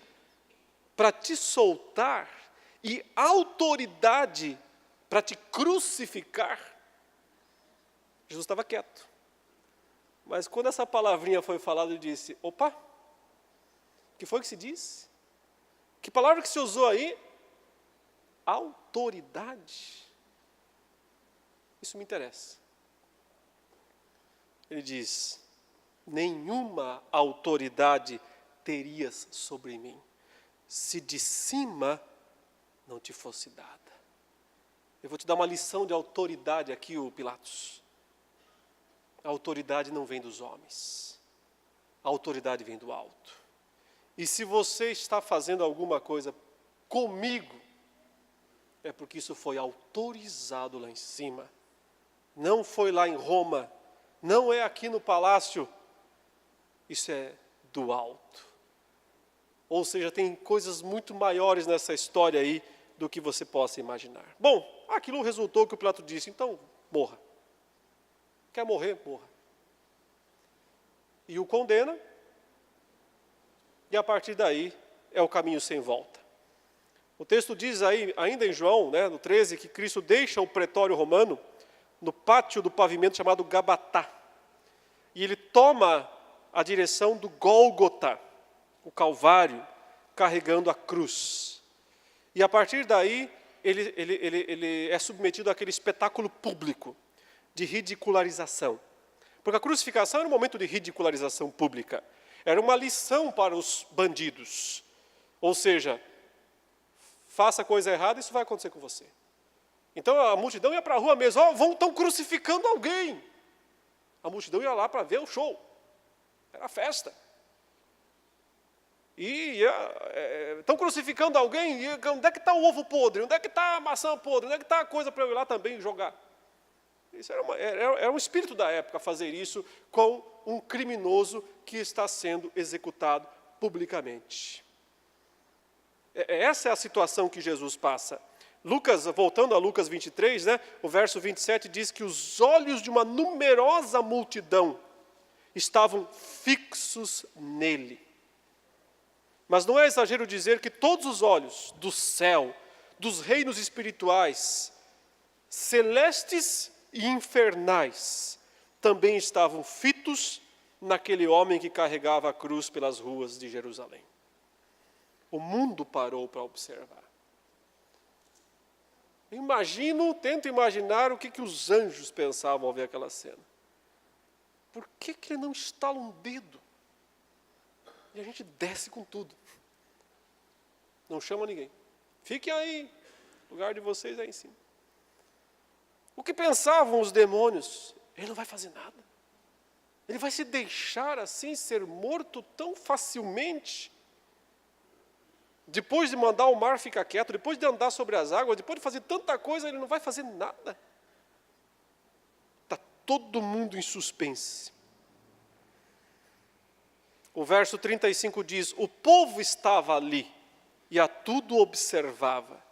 A: para te soltar e autoridade para te crucificar? Jesus estava quieto. Mas quando essa palavrinha foi falada, ele disse, opa, o que foi que se disse? Que palavra que se usou aí? Autoridade. Isso me interessa. Ele diz, nenhuma autoridade terias sobre mim, se de cima não te fosse dada. Eu vou te dar uma lição de autoridade aqui, Pilatos. A autoridade não vem dos homens. A autoridade vem do alto. E se você está fazendo alguma coisa comigo, é porque isso foi autorizado lá em cima. Não foi lá em Roma, não é aqui no palácio. Isso é do alto. Ou seja, tem coisas muito maiores nessa história aí do que você possa imaginar. Bom, aquilo resultou que o Pilatos disse, então morra. Quer morrer? Morra. E o condena, e a partir daí é o caminho sem volta. O texto diz aí, ainda em João, no 13, que Cristo deixa o pretório romano no pátio do pavimento chamado Gabatá. E ele toma a direção do Gólgota, o Calvário, carregando a cruz. E a partir daí, ele é submetido àquele espetáculo público de ridicularização. Porque a crucificação era um momento de ridicularização pública. Era uma lição para os bandidos. Ou seja, faça coisa errada, isso vai acontecer com você. Então a multidão ia para a rua mesmo, estão crucificando alguém. A multidão ia lá para ver o show. Era festa. E estão crucificando alguém, e onde é que está o ovo podre? Onde é que está a maçã podre? Onde é que está a coisa para eu ir lá também jogar? Isso era um espírito da época fazer isso com um criminoso que está sendo executado publicamente. Essa é a situação que Jesus passa. Voltando a Lucas 23, o verso 27 diz que os olhos de uma numerosa multidão estavam fixos nele. Mas não é exagero dizer que todos os olhos do céu, dos reinos espirituais, celestes e infernais, também estavam fitos naquele homem que carregava a cruz pelas ruas de Jerusalém. O mundo parou para observar. Tento imaginar o que os anjos pensavam ao ver aquela cena. Por que ele não estala um dedo? E a gente desce com tudo. Não chama ninguém. Fiquem aí, o lugar de vocês é aí em cima. O que pensavam os demônios? Ele não vai fazer nada. Ele vai se deixar assim ser morto tão facilmente. Depois de mandar o mar ficar quieto, depois de andar sobre as águas, depois de fazer tanta coisa, ele não vai fazer nada. Está todo mundo em suspense. O verso 35 diz: o povo estava ali e a tudo observava.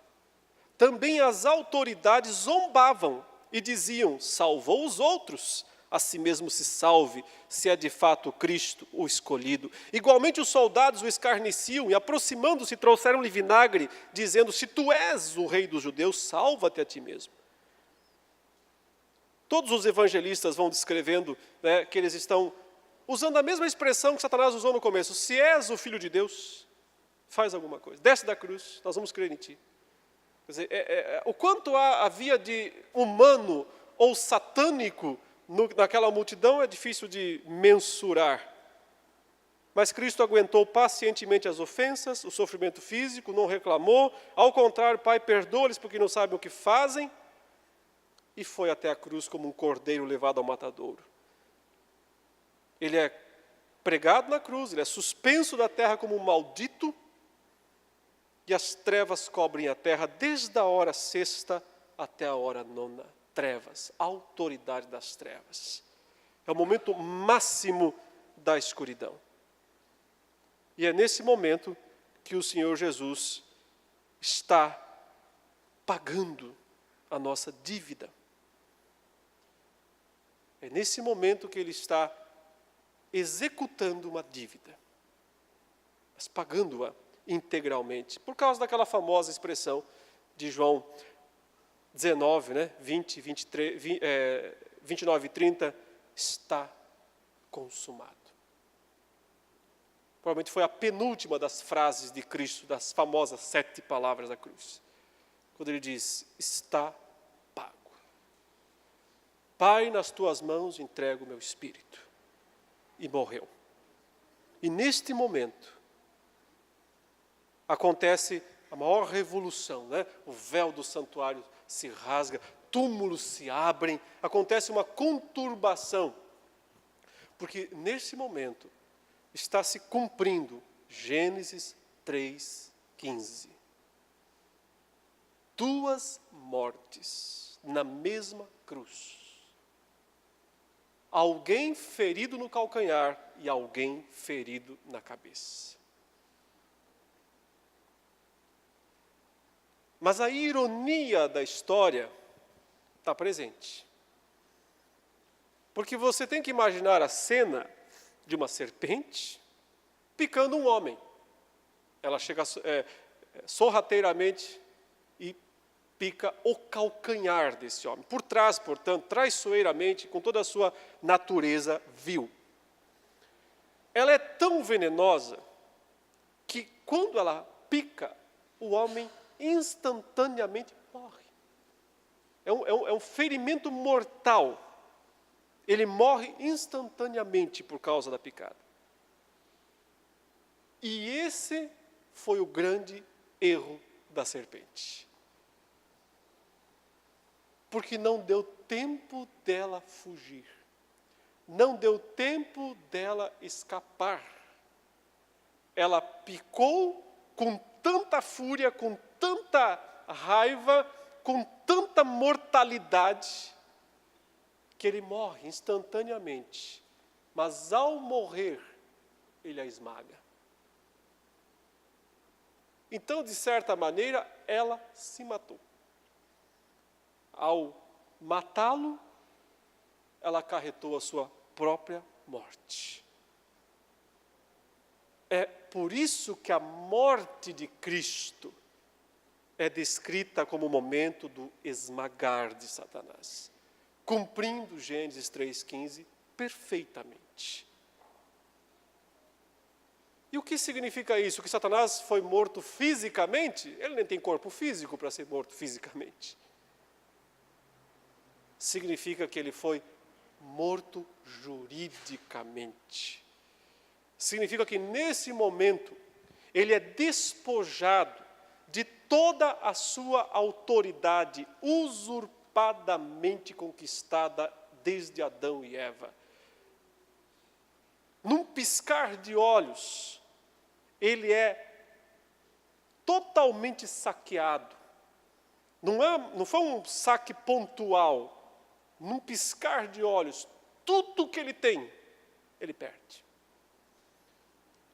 A: Também as autoridades zombavam e diziam: salvou os outros, a si mesmo se salve, se é de fato Cristo, o escolhido. Igualmente os soldados o escarneciam e, aproximando-se, trouxeram-lhe vinagre, dizendo: se tu és o rei dos judeus, salva-te a ti mesmo. Todos os evangelistas vão descrevendo, né, que eles estão usando a mesma expressão que Satanás usou no começo: se és o Filho de Deus, faz alguma coisa, desce da cruz, nós vamos crer em ti. Quer dizer, o quanto havia de humano ou satânico naquela multidão é difícil de mensurar. Mas Cristo aguentou pacientemente as ofensas, o sofrimento físico, não reclamou. Ao contrário, Pai, perdoa-lhes porque não sabem o que fazem. E foi até a cruz como um cordeiro levado ao matadouro. Ele é pregado na cruz, ele é suspenso da terra como um maldito, e as trevas cobrem a terra desde a hora sexta até a hora nona. Trevas, autoridade das trevas. É o momento máximo da escuridão. E é nesse momento que o Senhor Jesus está pagando a nossa dívida. É nesse momento que Ele está executando uma dívida, mas pagando-a integralmente, por causa daquela famosa expressão de João 19, 20, 23, 29 e 30, está consumado. Provavelmente foi a penúltima das frases de Cristo, das famosas 7 palavras da cruz, quando Ele diz: está pago. Pai, nas tuas mãos entrego o meu espírito. E morreu. E neste momento acontece a maior revolução, O véu do santuário se rasga, túmulos se abrem, acontece uma conturbação, porque nesse momento está se cumprindo Gênesis 3:15. 2 mortes na mesma cruz. Alguém ferido no calcanhar e alguém ferido na cabeça. Mas a ironia da história está presente. Porque você tem que imaginar a cena de uma serpente picando um homem. Ela chega sorrateiramente e pica o calcanhar desse homem. Por trás, portanto, traiçoeiramente, com toda a sua natureza vil. Ela é tão venenosa que quando ela pica, o homem instantaneamente morre. É um ferimento mortal. Ele morre instantaneamente por causa da picada. E esse foi o grande erro da serpente. Porque não deu tempo dela fugir. Não deu tempo dela escapar. Ela picou com tanta fúria, com tanta raiva, com tanta mortalidade, que ele morre instantaneamente. Mas ao morrer, ele a esmaga. Então, de certa maneira, ela se matou. Ao matá-lo, ela acarretou a sua própria morte. É por isso que a morte de Cristo é descrita como o momento do esmagar de Satanás, cumprindo Gênesis 3:15 perfeitamente. E o que significa isso? Que Satanás foi morto fisicamente? Ele nem tem corpo físico para ser morto fisicamente. Significa que ele foi morto juridicamente. Significa que nesse momento ele é despojado de toda a sua autoridade usurpadamente conquistada desde Adão e Eva. Num piscar de olhos, ele é totalmente saqueado. Não foi um saque pontual. Num piscar de olhos, tudo que ele tem, ele perde.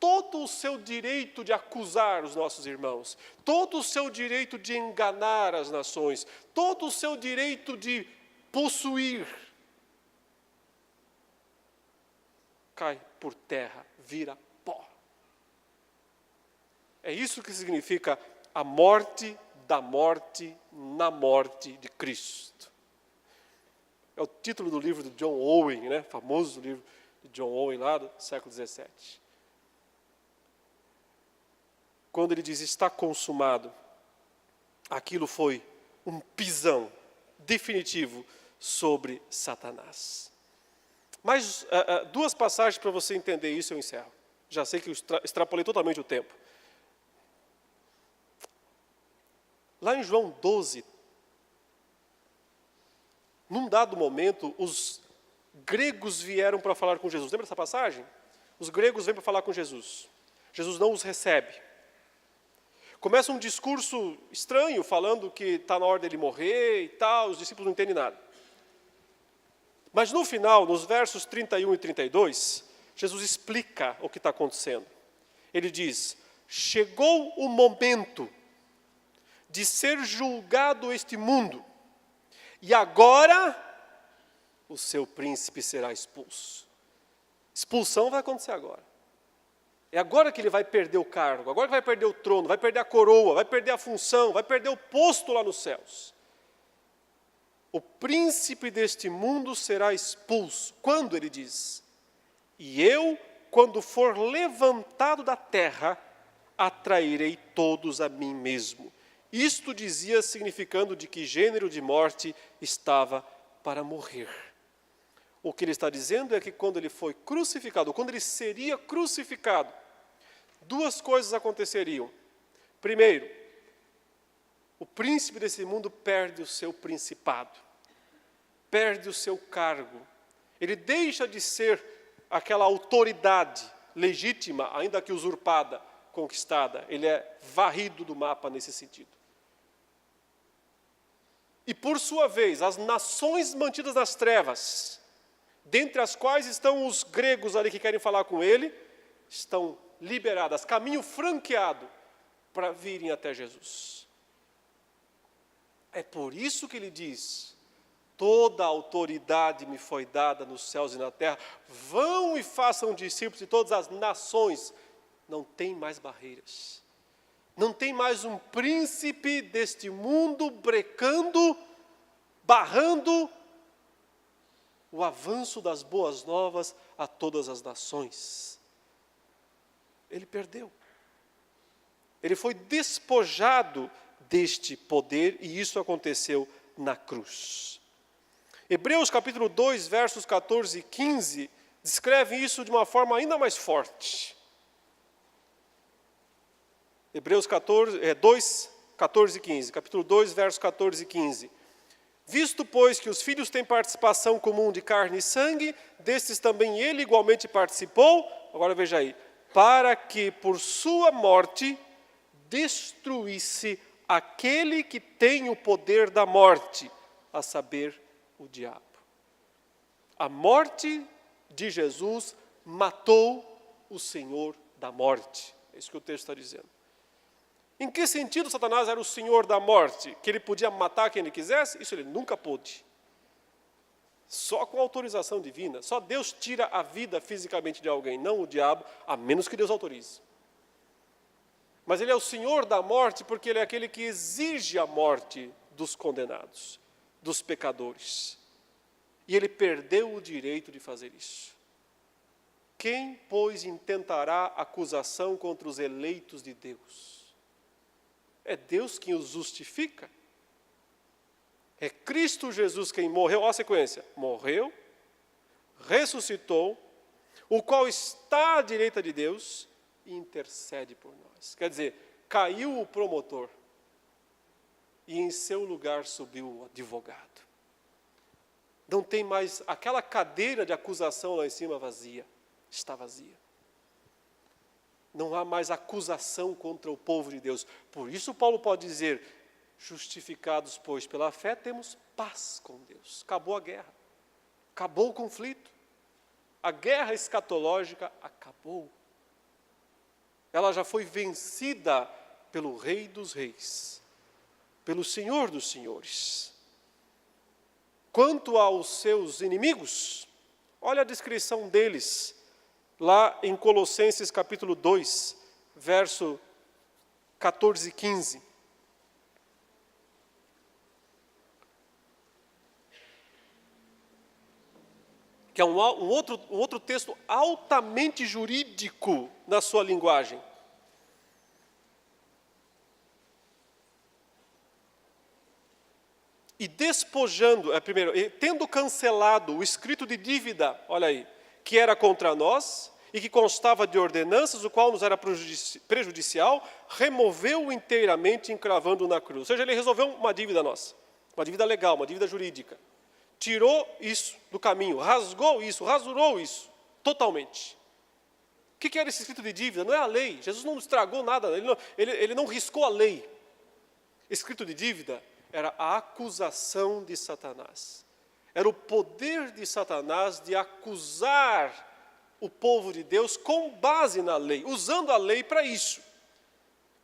A: todo o seu direito de acusar os nossos irmãos, todo o seu direito de enganar as nações, todo o seu direito de possuir, cai por terra, vira pó. É isso que significa a morte da morte na morte de Cristo. É o título do livro de John Owen, né? Famoso livro de John Owen, lá do século XVII. Quando ele diz, está consumado, aquilo foi um pisão definitivo sobre Satanás. Mais duas passagens para você entender isso, eu encerro. Já sei que eu extrapolei totalmente o tempo. Lá em João 12, num dado momento, os gregos vieram para falar com Jesus. Lembra dessa passagem? Os gregos vêm para falar com Jesus. Jesus não os recebe. Começa um discurso estranho, falando que está na hora dele morrer e tal, os discípulos não entendem nada. Mas no final, nos versos 31 e 32, Jesus explica o que está acontecendo. Ele diz, chegou o momento de ser julgado este mundo, e agora o seu príncipe será expulso. Expulsão vai acontecer agora. É agora que ele vai perder o cargo, agora que vai perder o trono, vai perder a coroa, vai perder a função, vai perder o posto lá nos céus. O príncipe deste mundo será expulso. Quando ele diz? E eu, quando for levantado da terra, atrairei todos a mim mesmo. Isto dizia significando de que gênero de morte estava para morrer. O que ele está dizendo é que quando ele foi crucificado, quando ele seria crucificado, duas coisas aconteceriam. Primeiro, o príncipe desse mundo perde o seu principado, perde o seu cargo. Ele deixa de ser aquela autoridade legítima, ainda que usurpada, conquistada. Ele é varrido do mapa nesse sentido. E por sua vez, as nações mantidas nas trevas, dentre as quais estão os gregos ali que querem falar com ele, estão liberadas, caminho franqueado para virem até Jesus. É por isso que ele diz, toda a autoridade me foi dada nos céus e na terra, vão e façam discípulos de todas as nações. Não tem mais barreiras. Não tem mais um príncipe deste mundo brecando, barrando o avanço das boas novas a todas as nações. Ele perdeu. Ele foi despojado deste poder e isso aconteceu na cruz. Hebreus capítulo 2, versos 14 e 15, descreve isso de uma forma ainda mais forte. Hebreus 2, 14 e 15, capítulo 2, versos 14 e 15. Visto, pois, que os filhos têm participação comum de carne e sangue, destes também ele igualmente participou, agora veja aí, para que por sua morte destruísse aquele que tem o poder da morte, a saber, o diabo. A morte de Jesus matou o Senhor da morte. É isso que o texto está dizendo. Em que sentido Satanás era o senhor da morte? Que ele podia matar quem ele quisesse? Isso ele nunca pôde. Só com autorização divina. Só Deus tira a vida fisicamente de alguém, não o diabo, a menos que Deus autorize. Mas ele é o senhor da morte porque ele é aquele que exige a morte dos condenados, dos pecadores. E ele perdeu o direito de fazer isso. Quem, pois, intentará acusação contra os eleitos de Deus? É Deus quem os justifica. É Cristo Jesus quem morreu, olha a sequência, morreu, ressuscitou, o qual está à direita de Deus e intercede por nós. Quer dizer, caiu o promotor e em seu lugar subiu o advogado. Não tem mais aquela cadeira de acusação lá em cima vazia, está vazia. Não há mais acusação contra o povo de Deus. Por isso Paulo pode dizer, justificados, pois, pela fé, temos paz com Deus. Acabou a guerra. Acabou o conflito. A guerra escatológica acabou. ela já foi vencida pelo Rei dos Reis, pelo Senhor dos Senhores. Quanto aos seus inimigos, olha a descrição deles, lá em Colossenses capítulo 2, verso 14 e 15. Que é um outro texto altamente jurídico na sua linguagem. E despojando, primeiro, tendo cancelado o escrito de dívida, olha aí, que era contra nós e que constava de ordenanças, o qual nos era prejudicial, removeu-o inteiramente, encravando na cruz. Ou seja, ele resolveu uma dívida nossa, uma dívida legal, uma dívida jurídica. Tirou isso do caminho, rasgou isso, rasurou isso, totalmente. O que era esse escrito de dívida? Não é a lei. Jesus não estragou nada, ele não riscou a lei. Escrito de dívida era a acusação de Satanás. Era o poder de Satanás de acusar o povo de Deus com base na lei, usando a lei para isso.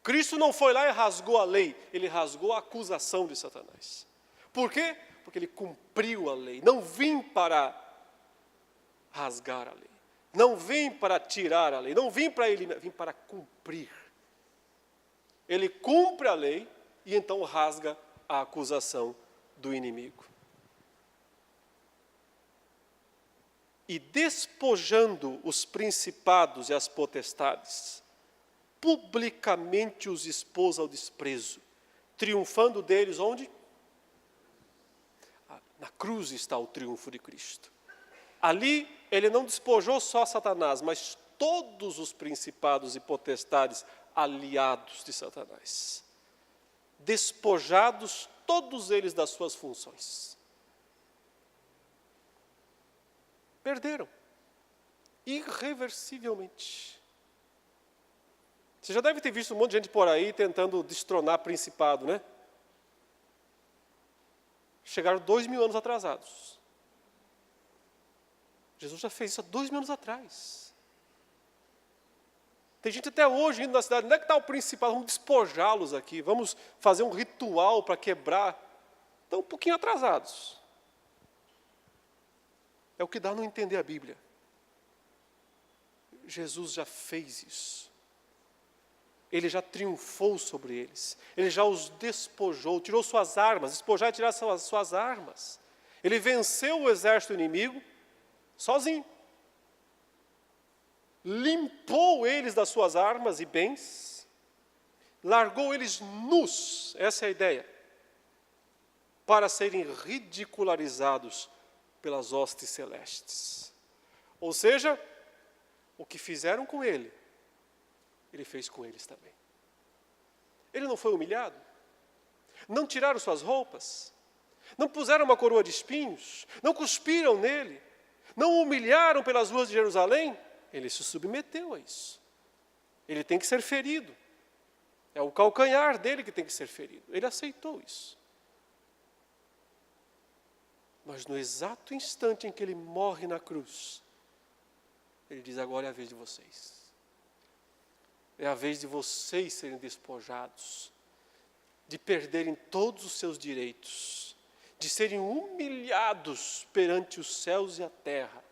A: Cristo não foi lá e rasgou a lei, ele rasgou a acusação de Satanás. Por quê? Porque ele cumpriu a lei. Não vim para rasgar a lei. Não vim para tirar a lei. Não vim para eliminar, vim para cumprir. Ele cumpre a lei e então rasga a acusação do inimigo. E despojando os principados e as potestades, publicamente os expôs ao desprezo, triunfando deles onde? Na cruz está o triunfo de Cristo. Ali ele não despojou só Satanás, mas todos os principados e potestades aliados de Satanás. Despojados todos eles das suas funções. Perderam. Irreversivelmente. Você já deve ter visto um monte de gente por aí tentando destronar principado, né? Chegaram 2000 anos atrasados. Jesus já fez isso há 2000 anos atrás. Tem gente até hoje indo na cidade, onde é que está o principado? Vamos despojá-los aqui, vamos fazer um ritual para quebrar. Estão um pouquinho atrasados. É o que dá a não entender a Bíblia. Jesus já fez isso. Ele já triunfou sobre eles. Ele já os despojou, tirou suas armas. Despojar é tirar suas armas. Ele venceu o exército inimigo sozinho. Limpou eles das suas armas e bens. Largou eles nus, essa é a ideia, para serem ridicularizados pelas hostes celestes. Ou seja, o que fizeram com ele, ele fez com eles também. Ele não foi humilhado? Não tiraram suas roupas? Não puseram uma coroa de espinhos? Não cuspiram nele? Não o humilharam pelas ruas de Jerusalém? Ele se submeteu a isso. Ele tem que ser ferido. É o calcanhar dele que tem que ser ferido. Ele aceitou isso. Mas no exato instante em que ele morre na cruz, ele diz: agora é a vez de vocês. É a vez de vocês serem despojados, de perderem todos os seus direitos, de serem humilhados perante os céus e a terra.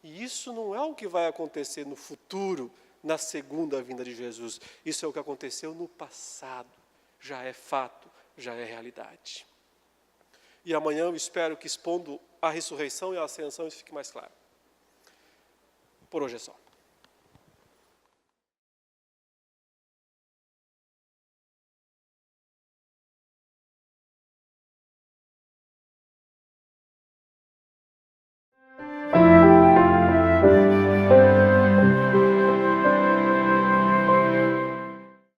A: E isso não é o que vai acontecer no futuro, na segunda vinda de Jesus. Isso é o que aconteceu no passado. Já é fato, já é realidade. E amanhã eu espero que, expondo a ressurreição e a ascensão, isso fique mais claro. Por hoje é só.